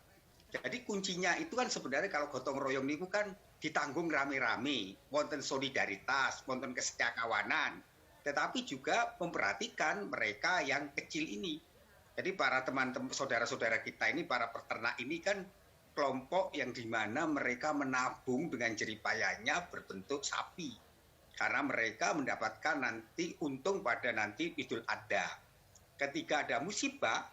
Jadi kuncinya itu kan sebenarnya kalau gotong royong niku kan ditanggung rame-rame, wonten solidaritas, wonten kesetiakawanan, tetapi juga memperhatikan mereka yang kecil ini. Jadi para teman-teman saudara-saudara kita ini, para peternak ini kan kelompok yang dimana mereka menabung dengan jeripayanya berbentuk sapi. Karena mereka mendapatkan nanti untung pada nanti Idul Adha. Ketika ada musibah,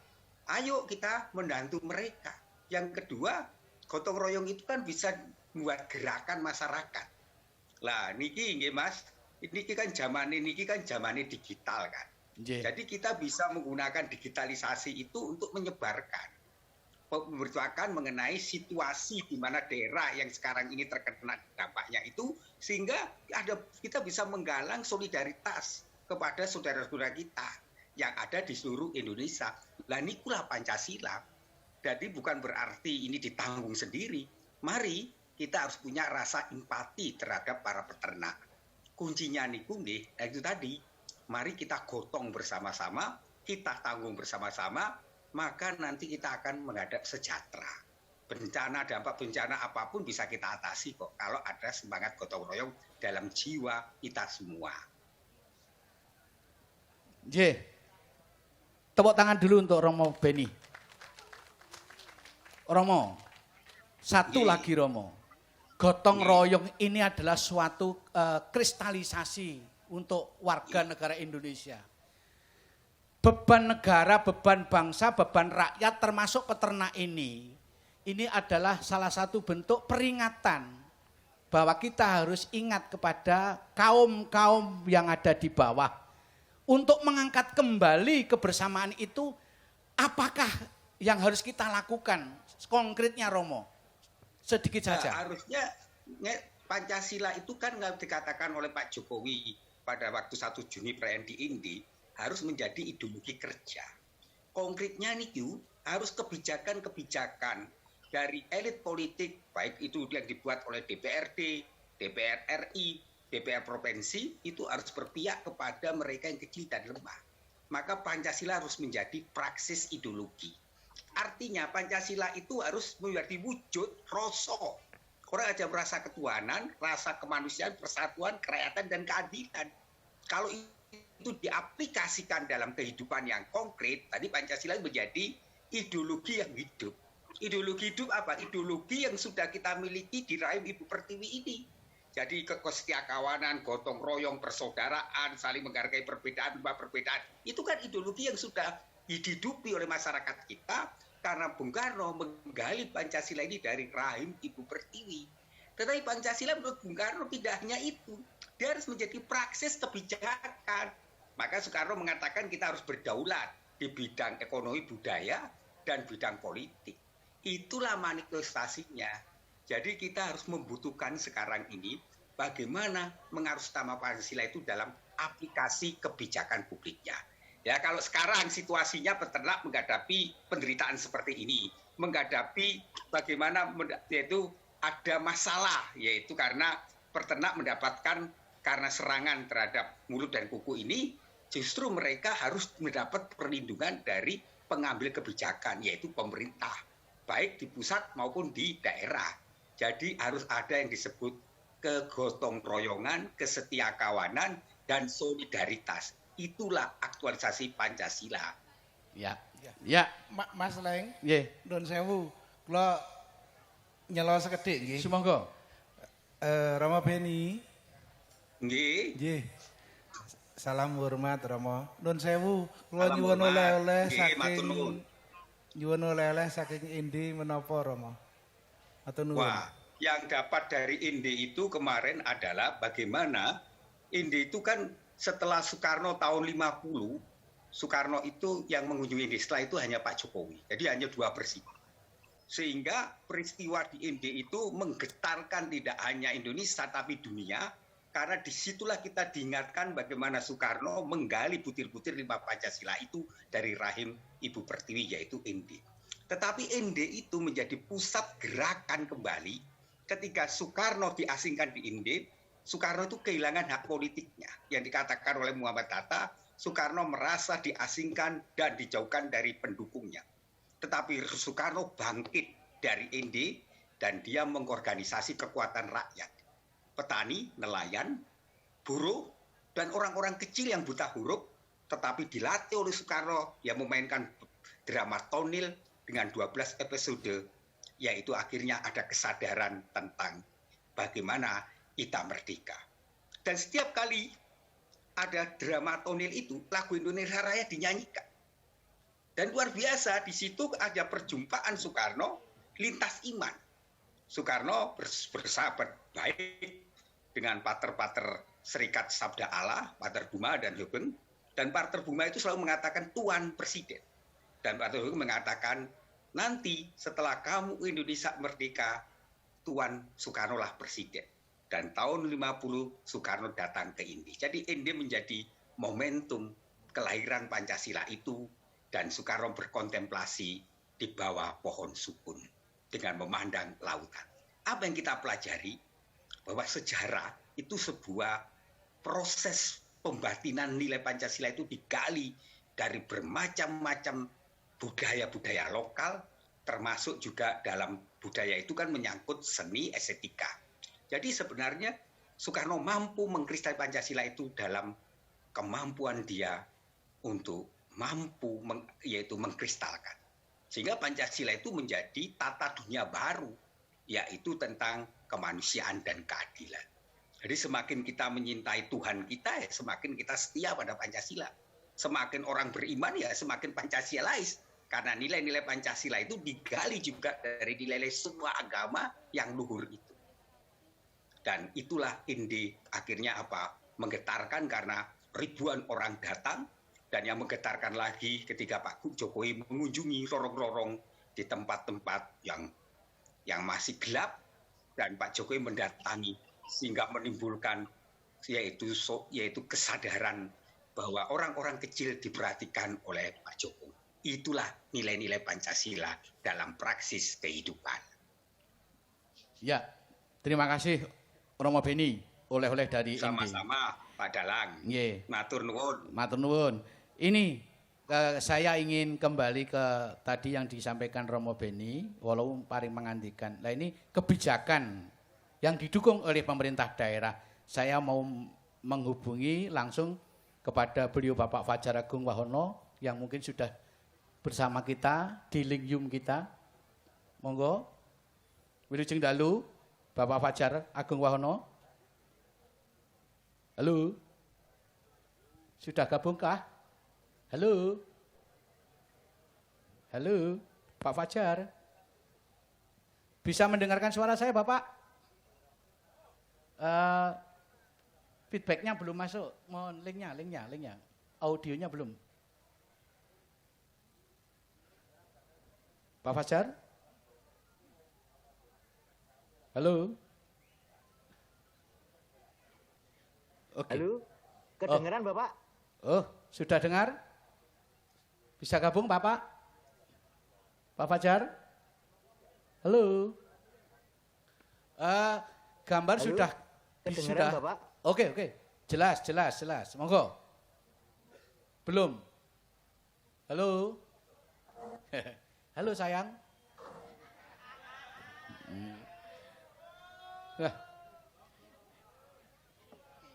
ayo kita membantu mereka. Yang kedua, gotong royong itu kan bisa membuat gerakan masyarakat. Lah niki nggih Mas, niki kan zamane digital kan. Jadi kita bisa menggunakan digitalisasi itu untuk menyebarkan, memberitakan mengenai situasi di mana daerah yang sekarang ini terkena dampaknya itu, sehingga kita bisa menggalang solidaritas kepada saudara-saudara kita yang ada di seluruh Indonesia. Lah nikulah Pancasila. Jadi bukan berarti ini ditanggung sendiri. Mari kita harus punya rasa empati terhadap para peternak. Kuncinya niku nggih, itu tadi. Mari kita gotong bersama-sama, kita tanggung bersama-sama, maka nanti kita akan menghadap sejahtera. Dampak bencana apapun bisa kita atasi kok kalau ada semangat gotong royong dalam jiwa kita semua. Tepuk tangan dulu untuk Romo Beni. Romo, satu lagi Romo. Gotong royong ini adalah suatu kristalisasi untuk warga negara Indonesia. Beban negara, beban bangsa, beban rakyat termasuk peternak ini adalah salah satu bentuk peringatan bahwa kita harus ingat kepada kaum-kaum yang ada di bawah. Untuk mengangkat kembali kebersamaan itu, apakah yang harus kita lakukan? Konkretnya Romo, sedikit saja. Harusnya Pancasila itu kan dikatakan oleh Pak Jokowi pada waktu 1 Juni perayaan di Indi harus menjadi ideologi kerja. Konkretnya nih harus kebijakan-kebijakan dari elit politik, baik itu yang dibuat oleh DPRD, DPR RI, DPR provinsi, itu harus berpihak kepada mereka yang kecil dan lemah. Maka Pancasila harus menjadi praksis ideologi. Artinya Pancasila itu harus menjadi wujud rasa. Orang aja merasa ketuhanan, rasa kemanusiaan, persatuan, kerakyatan, dan keadilan. Kalau itu diaplikasikan dalam kehidupan yang konkret, tadi Pancasila menjadi ideologi yang hidup. Ideologi hidup apa? Ideologi yang sudah kita miliki di rahim Ibu Pertiwi ini. Jadi kesetiakawanan, gotong royong, persaudaraan, saling menghargai perbedaan, itu kan ideologi yang sudah dihidupi oleh masyarakat kita karena Bung Karno menggali Pancasila ini dari rahim Ibu Pertiwi. Tetapi Pancasila menurut Bung Karno tidak hanya itu, dia harus menjadi praksis kebijakan. Maka Soekarno mengatakan kita harus berdaulat di bidang ekonomi, budaya, dan bidang politik. Itulah manifestasinya. Jadi kita harus membutuhkan sekarang ini bagaimana mengarusutama Pancasila itu dalam aplikasi kebijakan publiknya. Ya kalau sekarang situasinya peternak menghadapi penderitaan seperti ini, menghadapi bagaimana yaitu ada masalah, yaitu karena peternak mendapatkan karena serangan terhadap mulut dan kuku ini, justru mereka harus mendapat perlindungan dari pengambil kebijakan, yaitu pemerintah, baik di pusat maupun di daerah. Jadi harus ada yang disebut kegotong royongan, kesetiakawanan, dan solidaritas. Itulah aktualisasi Pancasila. Ya. Mas Leng, Nun sewu, kula nyelo sekedhik nggih. Sumangga. Romo Beni. Nggih. Salam hormat Rama. Nun sewu, kula Salam nyuwun hormat. oleh-oleh Nggih, matur saking nuwun. nyuwun oleh-oleh saking Indi menapa Rama? Matur nuwun. Wah, yang dapat dari Inde itu kemarin adalah bagaimana Inde itu kan setelah Soekarno tahun 50, Soekarno itu yang mengunjungi Inde, setelah itu hanya Pak Jokowi. Jadi hanya 2 presiden. Sehingga peristiwa di Inde itu menggetarkan tidak hanya Indonesia tapi dunia, karena disitulah kita diingatkan bagaimana Soekarno menggali butir-butir 5 Pancasila itu dari rahim Ibu Pertiwi yaitu Inde. Tetapi Inde itu menjadi pusat gerakan kembali ketika Soekarno diasingkan di Inde. Soekarno itu kehilangan hak politiknya. Yang dikatakan oleh Muhammad Hatta, Soekarno merasa diasingkan dan dijauhkan dari pendukungnya. Tetapi Soekarno bangkit dari Inde dan dia mengorganisasi kekuatan rakyat. Petani, nelayan, buruh, dan orang-orang kecil yang buta huruf, tetapi dilatih oleh Soekarno yang memainkan drama tonil dengan 12 episode, yaitu akhirnya ada kesadaran tentang bagaimana kita merdeka. Dan setiap kali ada drama tonil itu, lagu Indonesia Raya dinyanyikan. Dan luar biasa, di situ ada perjumpaan Soekarno lintas iman. Soekarno bersahabat baik dengan pater-pater Serikat Sabda Allah, Pater Buma dan Hugeng. Dan Pater Buma itu selalu mengatakan Tuan Presiden. Dan Pater Hugeng mengatakan, nanti setelah kamu Indonesia merdeka, Tuan Soekarno lah presiden. Dan tahun 50 Soekarno datang ke Inde. Jadi Inde menjadi momentum kelahiran Pancasila itu dan Soekarno berkontemplasi di bawah pohon sukun dengan memandang lautan. Apa yang kita pelajari? Bahwa sejarah itu sebuah proses pembatinan nilai Pancasila itu digali dari bermacam-macam budaya-budaya lokal, termasuk juga dalam budaya itu kan menyangkut seni estetika. Jadi sebenarnya Soekarno mampu mengkristali Pancasila itu dalam kemampuan dia untuk yaitu mengkristalkan. Sehingga Pancasila itu menjadi tata dunia baru, yaitu tentang kemanusiaan dan keadilan. Jadi semakin kita menyintai Tuhan kita, ya semakin kita setia pada Pancasila. Semakin orang beriman, ya semakin Pancasilais. Karena nilai-nilai Pancasila itu digali juga dari nilai-nilai semua agama yang luhur itu. Dan itulah Inde akhirnya menggetarkan karena ribuan orang datang. Dan yang menggetarkan lagi ketika Pak Jokowi mengunjungi lorong-lorong di tempat-tempat yang masih gelap. Dan Pak Jokowi mendatangi sehingga menimbulkan yaitu kesadaran bahwa orang-orang kecil diperhatikan oleh Pak Jokowi. Itulah nilai-nilai Pancasila dalam praksis kehidupan. Ya, terima kasih Romo Beni, oleh-oleh dari Inde. Sama-sama Pak Dalang. Nggih. Matur nuwun. Matur nuwun. Ini saya ingin kembali ke tadi yang disampaikan Romo Beni, walaupun paling mengandikan. Nah ini kebijakan yang didukung oleh pemerintah daerah. Saya mau menghubungi langsung kepada beliau Bapak Fajar Agung Wahono yang mungkin sudah bersama kita di Lingyum kita. Monggo. Wilujeng dalu Bapak Fajar Agung Wahono. Halo. Sudah gabungkah? Halo. Halo, Pak Fajar. Bisa mendengarkan suara saya, Bapak? Feedbacknya belum masuk. Mohon linknya. Audionya belum. Pak Fajar? Halo? Oke. Halo, kedengeran Bapak? Oh, sudah dengar? Bisa gabung Bapak? Pak Fajar? Halo? Gambar Halo? sudah. Kedengeran Bapak? Oke. Jelas. Monggo. Belum? Halo? Halo sayang?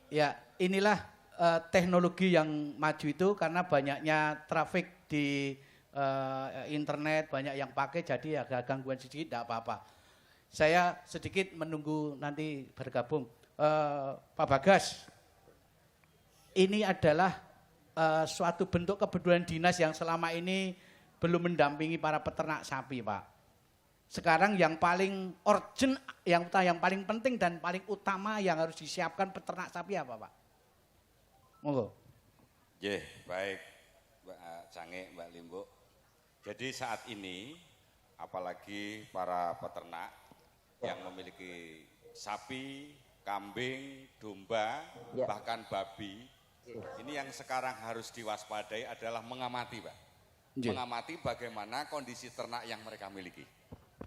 Ya, inilah teknologi yang maju itu karena banyaknya traffic di internet, banyak yang pakai, jadi agak gangguan sedikit, tidak apa-apa. Saya sedikit menunggu nanti bergabung. Pak Bagas, ini adalah suatu bentuk kepedulian dinas yang selama ini belum mendampingi para peternak sapi, Pak. Sekarang yang paling urgent, yang paling penting dan paling utama yang harus disiapkan peternak sapi apa, Pak? Monggo. Nggih, baik Mbak Cange, Mbak Limbo. Jadi saat ini apalagi para peternak yang memiliki sapi, kambing, domba, Ya. bahkan babi, ini yang sekarang harus diwaspadai adalah mengamati, Pak. Nggih. Mengamati bagaimana kondisi ternak yang mereka miliki.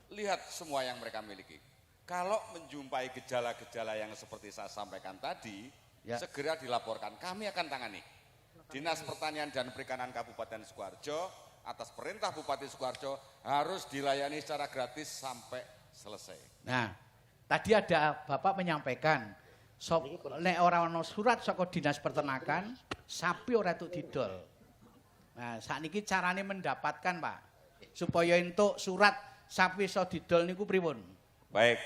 Lihat semua yang mereka miliki. Kalau menjumpai gejala-gejala yang seperti saya sampaikan tadi, Ya. segera dilaporkan. Kami akan tangani. Dinas Pertanian dan Perikanan Kabupaten Sukoharjo atas perintah Bupati Sukoharjo harus dilayani secara gratis sampai selesai. Nah, tadi ada Bapak menyampaikan nek ora ana surat saka Dinas Peternakan, sapi ora entuk didol. Nah, sakniki carane mendapatkan, Pak. Supaya entuk surat sapi iso didol niku pripun? Baik,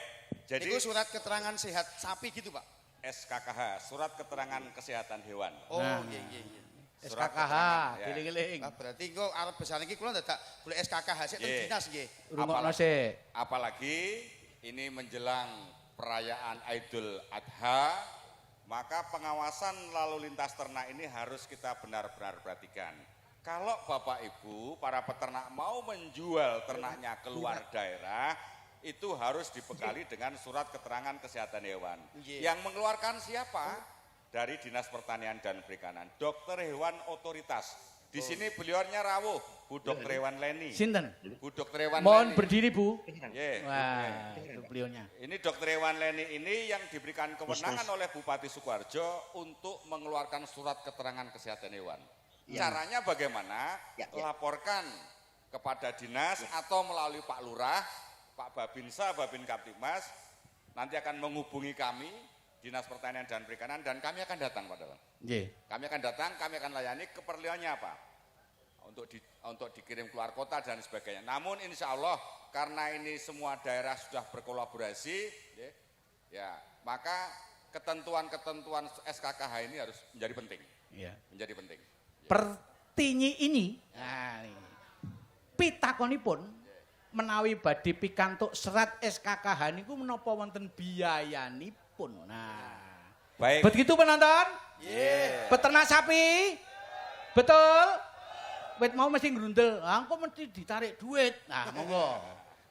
jadi Niku surat keterangan sehat sapi gitu, Pak. SKKH, Surat Keterangan Kesehatan Hewan. Oh, Nah. iya iya iya. Surat SKKH, keterangan, ya. giling-giling. Nah, berarti engko arep besar iki kula dadak golek SKKH sik teng Nggih. dinas nggih. Rungokno sik. Apalagi ini menjelang perayaan Idul Adha, maka pengawasan lalu lintas ternak ini harus kita benar-benar perhatikan. Kalau Bapak Ibu, para peternak mau menjual ternaknya keluar daerah, itu harus dibekali dengan surat keterangan kesehatan hewan. Nggih. Yang mengeluarkan siapa? Dari Dinas Pertanian dan Perikanan, dokter hewan otoritas. Di sini beliaunya rawuh, Bu Dokter Hewan Leni. Sinten? Bu Dokter Hewan Mohon Leni. berdiri, Bu. Ye, Wah, itu beliaunya. ini Dokter Hewan Leni ini yang diberikan kewenangan oleh Bupati Sukoharjo untuk mengeluarkan surat keterangan kesehatan hewan. Caranya bagaimana? Laporkan kepada dinas atau melalui Pak Lurah, Pak Babinsa, Babin Kaptimas, nanti akan menghubungi kami, Dinas Pertanian dan Perikanan, dan kami akan datang, Pak Dalang. Nggih. Kami akan datang, kami akan layani, keperluannya apa? Untuk dikirim keluar kota dan sebagainya. Namun insya Allah karena ini semua daerah sudah berkolaborasi, ya maka ketentuan-ketentuan SKKH ini harus menjadi penting. Iya. Menjadi penting. Pertinyi ini, nah, ini. Pitakonipun menawi badhe pikantuk serat SKKH niku menapa wonten biayanipun. Nah, Baik. begitu penonton? Peternak sapi? Betul? Wit mau mesti ngrundel, engko mesti ditarik duit. Nah, monggo.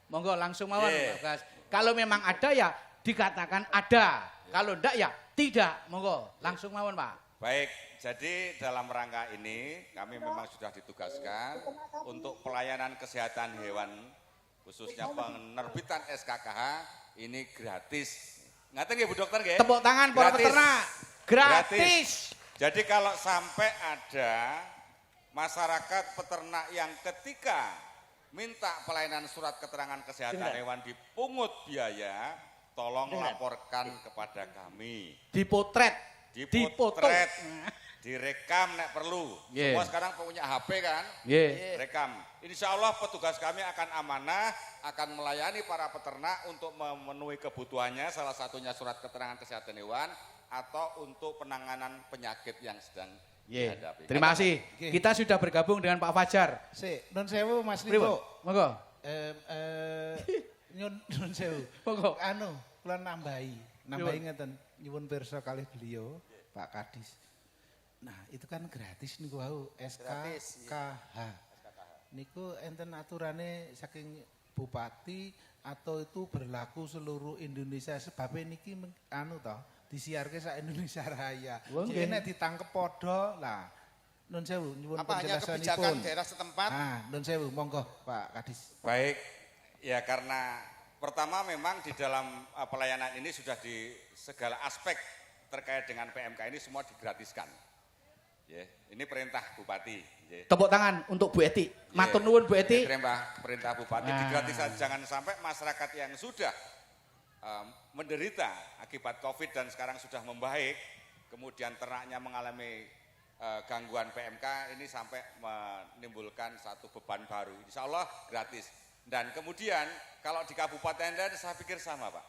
Monggo langsung mawon, Yeah. Mas. Kalau memang ada ya dikatakan ada. Kalau ndak ya tidak. Monggo, langsung mawon, Pak. Baik, jadi dalam rangka ini kami memang sudah ditugaskan untuk pelayanan kesehatan hewan, khususnya penerbitan SKKH ini gratis. Ngaten ya Bu Dokter nggih? Tepuk tangan para Gratis. peternak. Gratis. Jadi kalau sampai ada masyarakat peternak yang ketika minta pelayanan surat keterangan kesehatan hewan dipungut biaya, tolong laporkan kepada kami. Dipotret. Dipoto. Dipotret, direkam nek perlu. Yeah. Semua sekarang punya HP kan? Nggih. Rekam. Insya Allah petugas kami akan amanah, akan melayani para peternak untuk memenuhi kebutuhannya, salah satunya surat keterangan kesehatan hewan atau untuk penanganan penyakit yang sedang Nggih. dihadapi. Terima kasih. Nggih. Kita sudah bergabung dengan Pak Fajar. Sik, nun sewu Mas Pripun? Limbo. Monggo. Nyun sewu. Monggo. Anu, kula nambahi ngeten nyuwun pirsa kalih beliau Pak Kadis. Nah, itu kan gratis niku wau SKKH. Niku enten aturane saking bupati atau itu berlaku seluruh Indonesia sebab niki anu toh disiarke sak Indonesia Raya. Wah, Jadi nggih. nek ditangkep padha lah nun sewu nyuwun Apa hanya kebijakan penjelasanipun. daerah setempat? Ah, nun sewu monggo Pak Kadis. Baik, ya karena pertama memang di dalam pelayanan ini sudah di segala aspek terkait dengan PMK ini semua digratiskan. Ya, ini perintah Bupati. Ya. Tepuk tangan untuk Bu Eti. Matur nuwun Bu Eti. Perintah Bupati Nah. digratiskan, jangan sampai masyarakat yang sudah menderita akibat COVID dan sekarang sudah membaik, kemudian ternaknya mengalami gangguan PMK ini sampai menimbulkan satu beban baru. Insya Allah gratis. Dan kemudian kalau di kabupaten lain saya pikir sama Pak.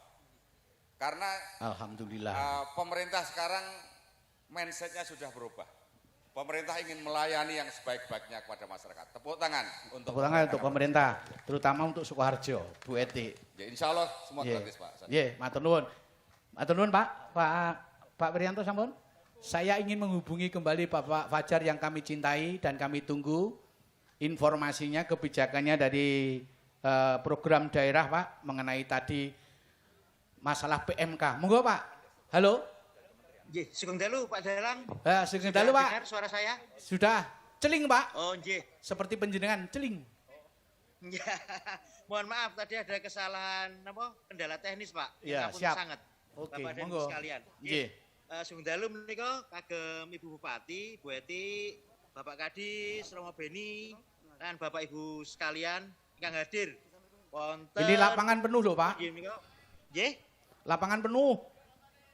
Karena Alhamdulillah. pemerintah sekarang mindsetnya sudah berubah. Pemerintah ingin melayani yang sebaik-baiknya kepada masyarakat. Tepuk tangan untuk pemerintah, terutama untuk Sukoharjo, Bu Eti. Ya, insya Allah semua gratis, Pak. Iya, matur nuwun. Matur nuwun, Pak Priyanto sampun. Saya ingin menghubungi kembali Bapak Fajar yang kami cintai dan kami tunggu informasinya, kebijakannya dari program daerah, Pak, mengenai tadi masalah PMK. Monggo, Pak. Halo. Nggih, sugeng dalu Pak Dalang. Sugeng dalu, Pak. Dengar suara saya? Sudah. Celing, Pak. Oh, nggih. Seperti panjenengan, celing. Ya, mohon maaf tadi ada kesalahan kendala teknis, Pak. Ya, Ampun siap. sangat. Oke, Bapak dan monggo. Ibu sekalian. Nggih. Sugeng dalu menika kagem Ibu Bupati, Bu Eti, Bapak Kadis, Romo Beni, dan Bapak Ibu sekalian ingkang hadir. Wonten Ini lapangan penuh loh, Pak. Nggih menika. Nggih. Lapangan penuh.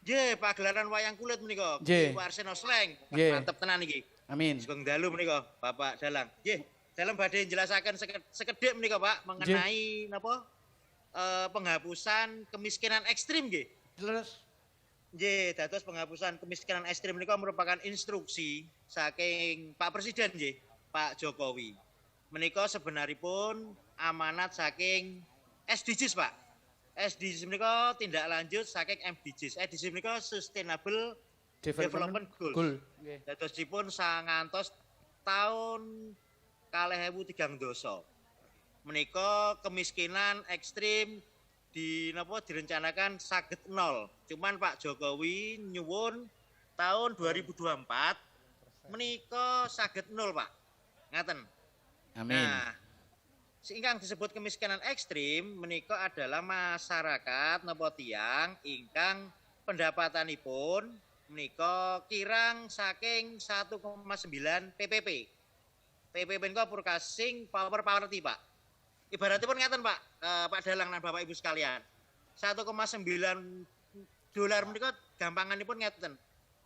Nggih, pagelaran wayang kulit menika. Nggih. Ibu Arseno Sleng. Nggih. Mantep tenan iki. Amin. Sugeng dalu menika Bapak Dalang. Nggih, dalam badhe njelasaken sekedhik menika Pak mengenai napa penghapusan kemiskinan ekstrim nggih. Terus Nggih, dados penghapusan kemiskinan ekstrim menika merupakan instruksi saking Pak Presiden nggih, Pak Jokowi. Menika sebenaripun amanat saking SDGs, Pak. SDGs menika tindak lanjut saking MDGs. SDGs menika Sustainable Development Goals. Dadosipun sangantos tahun 2030. Menika kemiskinan ekstrim direncanakan saged 0. Cuman Pak Jokowi nyuwun tahun 2024 menika saged 0, Pak. Ngaten. amin. Nah, ingkang disebut kemiskinan ekstrim menika adalah masyarakat napa tiyang ingkang pendapatanipun menika kirang saking 1,9 PPP. PPP menika purchasing power Pak. Ibaratipun ngaten Pak, Pak Dalang dan Bapak Ibu sekalian. 1,9 dolar menika gampanganipun ngeten.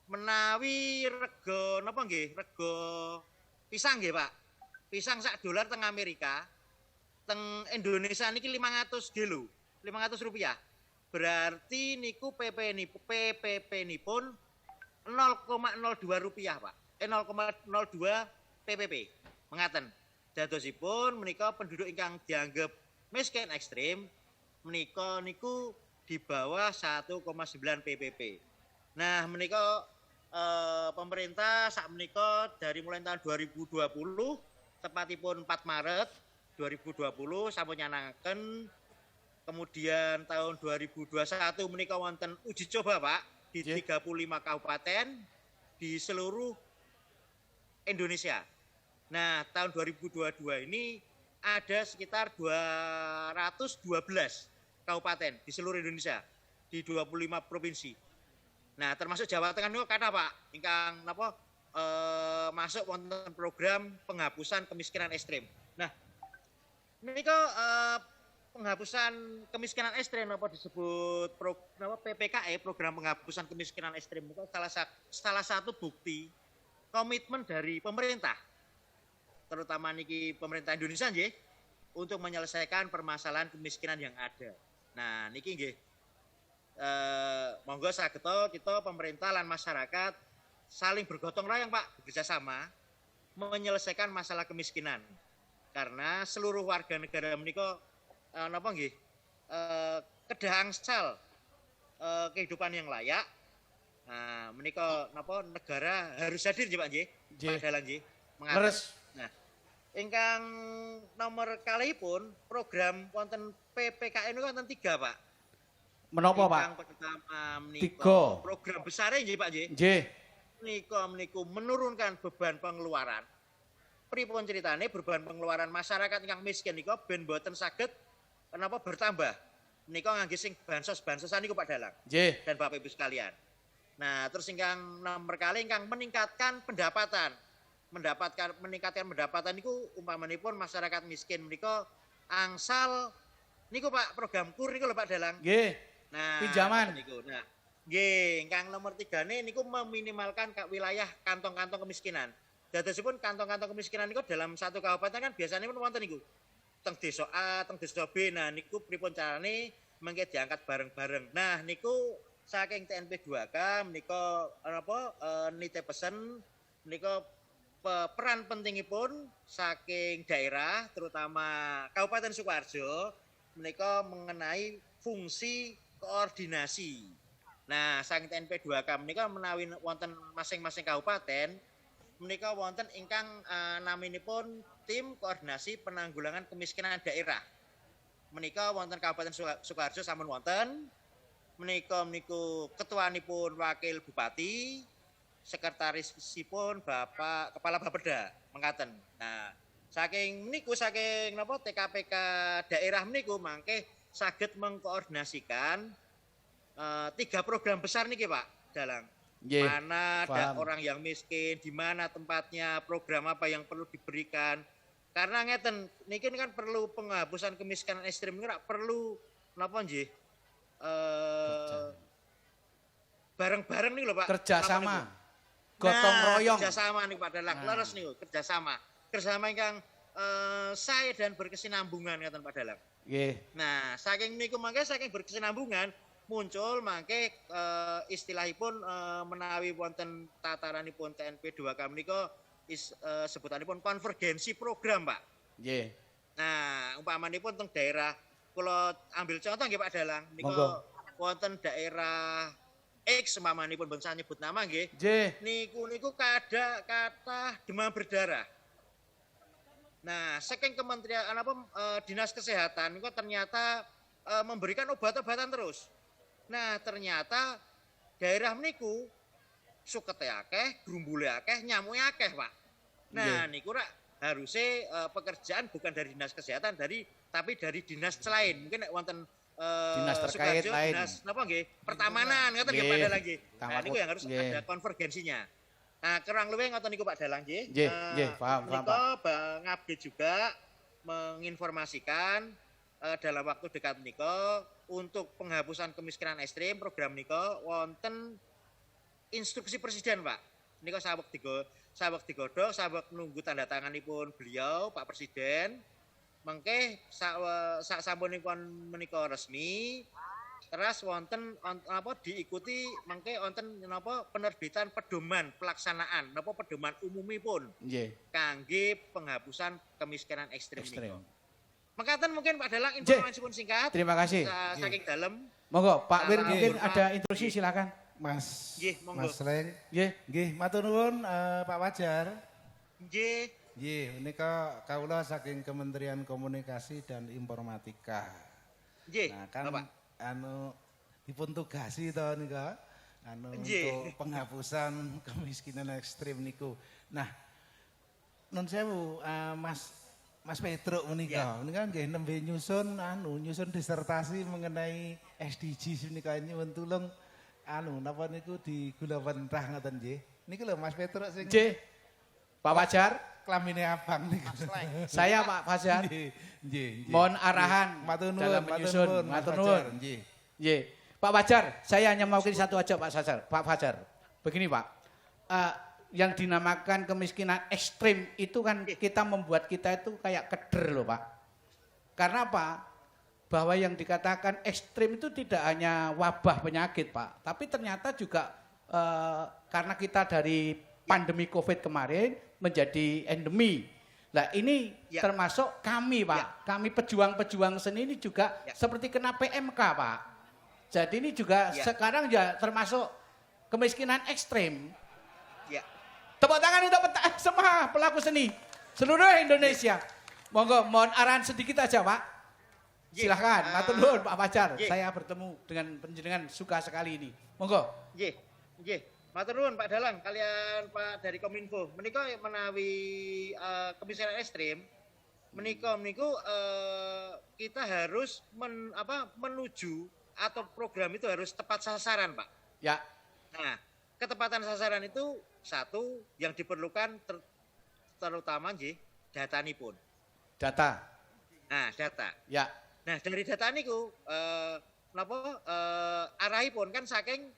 Menawi rega napa nggih? Rega pisang nggih, Pak. Pisang sak dolar teng Amerika, teng Indonesia niki 500 kilo, 500 rupiah. Berarti niku PPP nipun 0,02 rupiah, Pak. 0,02 PPP. Mengaten. Dadosipun menika penduduk ingkang dianggap miskin ekstrim menika niku di bawah 1,9 PPP. Nah, menika pemerintah sak menika dari mulai tahun 2020 tepatipun 4 Maret 2020 sampun nyanangaken. Kemudian tahun 2021 menika wonten uji coba, Pak, di 35 kabupaten di seluruh Indonesia. Nah, tahun 2022 ini ada sekitar 212 kabupaten di seluruh Indonesia di 25 provinsi. Nah, termasuk Jawa Tengah niku kathah, Pak, ingkang napa masuk wonten program penghapusan kemiskinan ekstrim. Nah, menika penghapusan kemiskinan ekstrim apa disebut PPKE, program penghapusan kemiskinan ekstrim itu salah satu bukti komitmen dari pemerintah, terutama niki pemerintah Indonesia nggih, untuk menyelesaikan permasalahan kemiskinan yang ada. Nah, niki nggih monggo sageta kita pemerintah lan masyarakat saling bergotong royong, Pak, bekerja sama menyelesaikan masalah kemiskinan. Karena seluruh warga negara menika napa nggih kedah angsal kehidupan yang layak. Nah, menika napa negara harus hadir nggih, Pak nggih. Pak Dalang nggih. Nah, ingkang nomor kalihipun program wonten PPKN niku wonten 3, Pak. Menapa, Pak? Yang pertama menika program besar nggih, Pak nggih. Nggih. Niku menurunkan beban pengeluaran. Pripun ceritane beban pengeluaran masyarakat ingkang miskin niku ben boten saged kenapa bertambah. Menika ngangge sing bansos-bansosan niku, Pak Dalang. Nggih. Dan Bapak Ibu sekalian. Nah, terus ingkang nomor kali ingkang meningkatkan pendapatan. Meningkatkan pendapatan niku umpamanipun masyarakat miskin menika angsal niku Pak program KUR niku lho Pak Dalang. Nggih. Nah, pinjaman niku. Nah, nggih, ingkang nomor 3 niku meminimalkan wilayah kantong-kantong kemiskinan. Dadosipun kantong-kantong kemiskinan niku dalam satu kabupaten kan biasanya pun wonten niku. Teng desa A, teng desa B. Nah, niku pripun carane mengke diangkat bareng-bareng. Nah, niku saking TNP 2K menika nitih pesen menika peran pentingipun saking daerah terutama Kabupaten Sukoharjo menika mengenai fungsi koordinasi. Nah, saking TNP 2K menika menawi wonten masing-masing kabupaten menika wonten ingkang naminipun tim koordinasi penanggulangan kemiskinan daerah. Menika wonten Kabupaten Sukoharjo sampun wonten. Menika niku ketuanipun Wakil Bupati, sekretarisipun Bapak Kepala Bapeda mengkaten. Nah, saking napa TKPK daerah meniku mangke saged mengkoordinasikan 3 program besar niki Pak Dalang. Mana ada orang yang miskin, di mana tempatnya, program apa yang perlu diberikan. Karena ngeten niki kan perlu penghapusan kemiskinan ekstrim niki perlu napa nggih? Bareng-bareng nih lho Pak. Kerjasama. Gotong royong. Kerjasama nih Pak Dalang. Leres niku kerjasama. Kerjasama ingkang saya dan berkesinambungan ngaten Pak Dalang. Nggih. Nah, saking niku mangke saking berkesinambungan muncul mangke istilahipun menawi wonten tataranipun TNP 2K menika sebutanipun konvergensi program, Pak. Nggih. Nah, umpamanipun teng daerah kula ambil contoh nggih Pak Dalang, nika wonten daerah X umpamanipun bangsa nyebut nama nggih. Nggih. Niku kata demam berdarah. Nah, saking Kementerian Dinas Kesehatan niku ternyata memberikan obat-obatan terus. Nah, ternyata daerah meniku sukete akeh, grumbule akeh, nyamuke akeh, Pak. Nah, niku harusnya pekerjaan bukan dari Dinas Kesehatan tapi dari dinas lain. Mungkin nek wonten dinas terkait Sukoharjo, lain. Dinas napa nggih? Pertamanan ngoten nggih Pak Dalang nggih. Nah, niku yang harus ada konvergensinya. Nah, kurang luwih ngoten niku Pak Dalang nggih. Nggih, paham Pak. Ngupdate juga menginformasikan dalam waktu dekat menika untuk penghapusan kemiskinan ekstrim program menika wonten instruksi presiden Pak. Menika saweg digodhog, saweg nunggu tanda tanganipun beliau Pak Presiden. Mengke sasampunipun menika resmi terus wonten diikuti mengke wonten penerbitan pedoman pelaksanaan pedoman umumipun kangge penghapusan kemiskinan ekstrim menika. Mengkaten mungkin Pak Dalang informasi pun singkat. Terima kasih. Saking dalam. Monggo Pak Wir mungkin ada instruksi silakan. Mas. Nggih, monggo. Mas Leng. Nggih. Nggih, matur nuwun Pak Wajar. Nggih. Nggih, menika kawula saking Kementerian Komunikasi dan Informatika. Nggih. Nah, kan Bapak. dipun tugasi to nika untuk penghapusan kemiskinan ekstrim niku. Nah, nun sewu Mas Petruk menika nggih nembe nyusun disertasi mengenai SDGs menika nyuwun tulung napa niku digulawentah ngoten nggih. Niki lho Mas Petruk sing Nggih. Pak Wajar, kelamine abang niku. saya Pak Fajar. Nggih. Mohon arahan dalam menyusun. Matur nuwun. Nggih. Pak Wajar, saya hanya mewakili satu aja Pak Fajar. Begini Pak. Yang dinamakan kemiskinan ekstrim itu kan kita membuat kita itu kayak keder loh Pak. Karena apa? Bahwa yang dikatakan ekstrim itu tidak hanya wabah penyakit Pak. Tapi ternyata juga karena kita dari pandemi COVID kemarin menjadi endemi. Nah ini termasuk kami Pak. Kami pejuang-pejuang seni ini juga seperti kena PMK Pak. Jadi ini juga sekarang ya termasuk kemiskinan ekstrim. Tepuk tangan untuk semua pelaku seni seluruh Indonesia. Monggo, mohon arahan sedikit aja Pak. Silahkan, matur nuwun Pak Fajar. Saya bertemu dengan panjenengan suka sekali ini. Monggo. Nggih. Matur nuwun Pak Dalang kalian Pak dari Kominfo. Menika menawi kemiskinan ekstrim menika kita harus menuju atau program itu harus tepat sasaran Pak. Ya. Nah, ketepatan sasaran itu satu yang diperlukan terutama datanipun. Data. Nah, data. Ya. Nah, dari data niku arahipun kan saking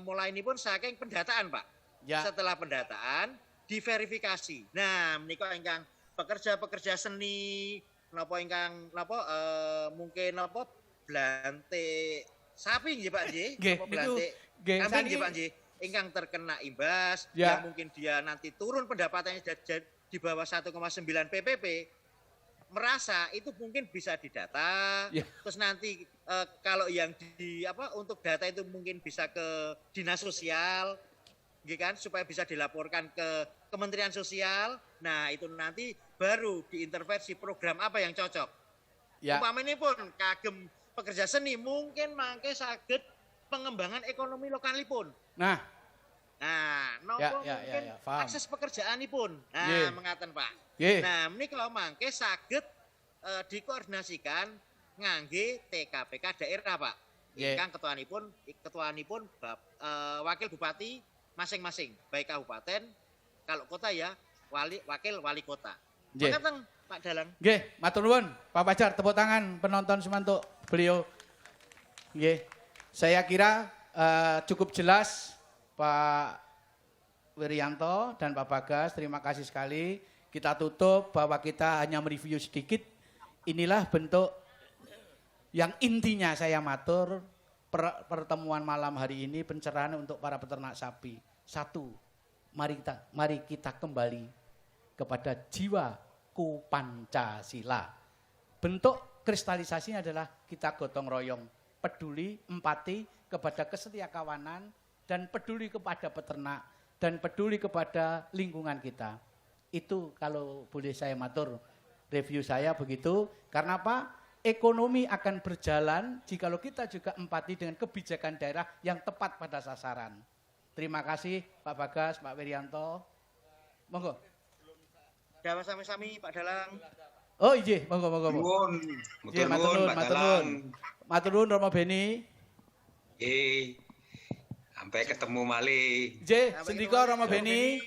mulainipun saking pendataan, Pak. Ya. Setelah pendataan diverifikasi. Nah, menika ingkang pekerja-pekerja seni napa ingkang mungkin blante sapi nggih Pak nggih, Nggih, napa niku belantik nggih kambing saniki nggih Pak nggih, ingkang terkena imbas Ya. yang mungkin dia nanti turun pendapatannya di bawah 1,9 PPP, merasa itu mungkin bisa didata, Ya. terus nanti kalau yang untuk data itu mungkin bisa ke dinas sosial, gitu kan, supaya bisa dilaporkan ke Kementerian Sosial. Nah itu nanti baru diintervensi program apa yang cocok. Ya. Umpamanya pun kagem pekerja seni mungkin mangke saged pengembangan ekonomi lokalipun. Nah, Nah, Ya, nopo ya, mungkin ya, paham. akses pekerjaanipun. Nah, Nggih. mengaten Pak. nggih. Nah, menika mangke saged dikoordinasikan ngangge TKPK daerah, Pak. Nggih. Ingkang ketuanipun wakil bupati masing-masing, baik kabupaten, kalau kota ya wakil wali kota. Nggih. Mengaten Pak Dalang. Nggih, matur nuwun. Pak Pajar, tepuk tangan penonton semua untuk beliau. Nggih. Saya kira cukup jelas Pak Wirianto dan Pak Bagas, terima kasih sekali. Kita tutup bahwa kita hanya mereview sedikit. Inilah bentuk yang intinya saya matur pertemuan malam hari ini pencerahan untuk para peternak sapi. Satu, mari kita kembali kepada jiwaku Pancasila. Bentuk kristalisasinya adalah kita gotong royong, peduli, empati kepada kesetiakawanan, dan peduli kepada peternak, dan peduli kepada lingkungan kita. Itu kalau boleh saya matur, review saya begitu. Karena apa? Ekonomi akan berjalan jikalau kita juga empati dengan kebijakan daerah yang tepat pada sasaran. Terima kasih Pak Bagas, Pak Wirianto. Monggo. Dawa sami-sami Pak Dalang. Oh iya, monggo. Nuwun, Iya, matur nuwun, Pak Dalang. Matur nuwun Romo Beni. Sampai ketemu malih. Nggih, sendika Romo Beni.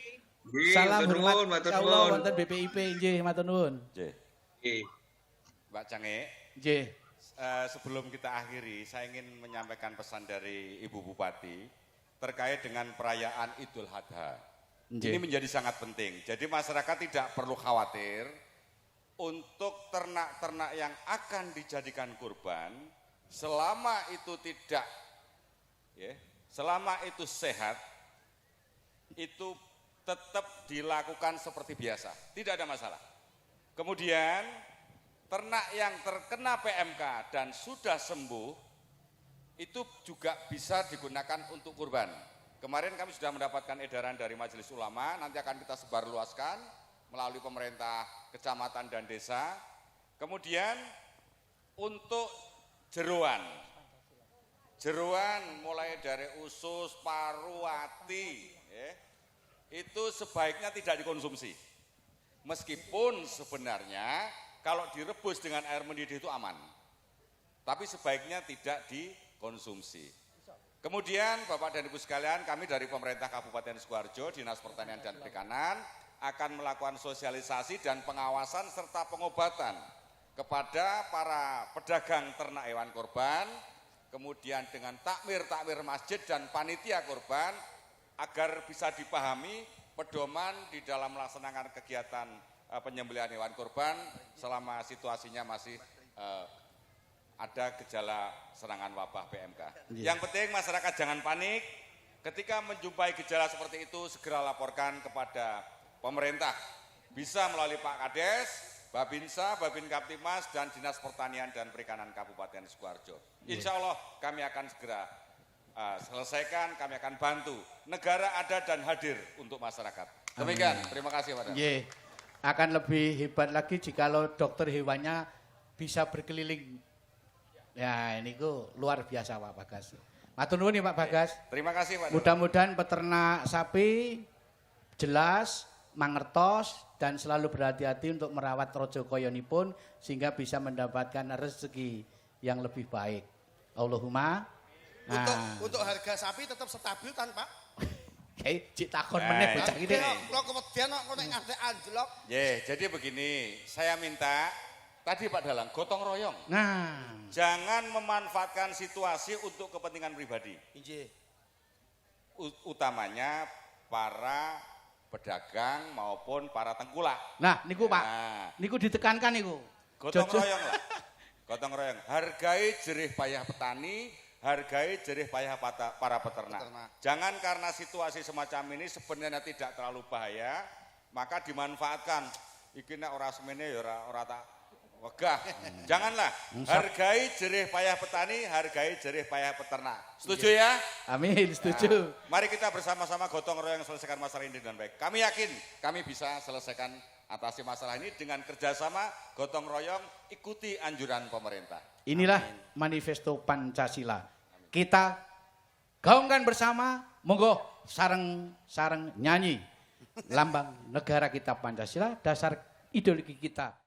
Salam matur hormat nuwun, matur insyaallah nuwun. wonten BPIP nggih, matur nuwun. Nggih. Mbak Cange, Nggih. sebelum kita akhiri, saya ingin menyampaikan pesan dari Ibu Bupati terkait dengan perayaan Idul Adha. Ini menjadi sangat penting. Jadi masyarakat tidak perlu khawatir untuk ternak-ternak yang akan dijadikan kurban, selama itu tidak, selama itu sehat, itu tetap dilakukan seperti biasa, tidak ada masalah. Kemudian ternak yang terkena PMK dan sudah sembuh, itu juga bisa digunakan untuk kurban. Kemarin kami sudah mendapatkan edaran dari Majelis Ulama, nanti akan kita sebarluaskan melalui pemerintah kecamatan dan desa. Kemudian untuk jeroan mulai dari usus, paru, hati, itu sebaiknya tidak dikonsumsi. Meskipun sebenarnya kalau direbus dengan air mendidih itu aman, tapi sebaiknya tidak dikonsumsi. Kemudian Bapak dan Ibu sekalian, kami dari pemerintah Kabupaten Sukoharjo, Dinas Pertanian dan Perikanan akan melakukan sosialisasi dan pengawasan serta pengobatan kepada para pedagang ternak hewan kurban, kemudian dengan takmir masjid dan panitia kurban, agar bisa dipahami pedoman di dalam melaksanakan kegiatan penyembelihan hewan kurban selama situasinya masih ada gejala serangan wabah PMK. Yang penting masyarakat jangan panik, ketika menjumpai gejala seperti itu segera laporkan kepada pemerintah. Bisa melalui Pak Kades, Babinsa, Babin Kaptimas, dan Dinas Pertanian dan Perikanan Kabupaten Sukoharjo. Insya Allah kami akan segera selesaikan, kami akan bantu. Negara ada dan hadir untuk masyarakat. Demikian, terima kasih Pak. Akan lebih hebat lagi jikalau dokter hewannya bisa berkeliling. Ya, ini luar biasa Pak Bagas. Matur nuwun Pak Bagas. Terima kasih Pak. Mudah-mudahan peternak sapi jelas, mangertos, dan selalu berhati-hati untuk merawat rojo koyonipun sehingga bisa mendapatkan rezeki yang lebih baik. Allahumma. Untuk harga sapi tetap stabil kan Pak? Cik takon meneh bocah iki. Kok kewedian kok nek ngantek anjlok. Jadi begini, saya minta tadi Pak Dalang gotong royong. Nah, jangan memanfaatkan situasi untuk kepentingan pribadi. Nggih. Utamanya para pedagang maupun para tengkulak. Nah, niku Pak. Niku ditekankan niku. Gotong royong lah. Gotong royong. Hargai jerih payah petani, hargai jerih payah para peternak. Jangan karena situasi semacam ini sebenarnya tidak terlalu bahaya, maka dimanfaatkan. Iki nek ora semene ya ora tak wegah. Janganlah. Hargai jerih payah petani, hargai jerih payah peternak. Setuju ya? Amin, setuju. Nah, mari kita bersama-sama gotong royong selesaikan masalah ini dengan baik. Kami yakin kami bisa selesaikan atasi masalah ini dengan kerjasama gotong royong, ikuti anjuran pemerintah. Inilah manifesto Pancasila. Kita gaungkan bersama, monggo sareng-sareng nyanyi lambang negara kita Pancasila, dasar ideologi kita.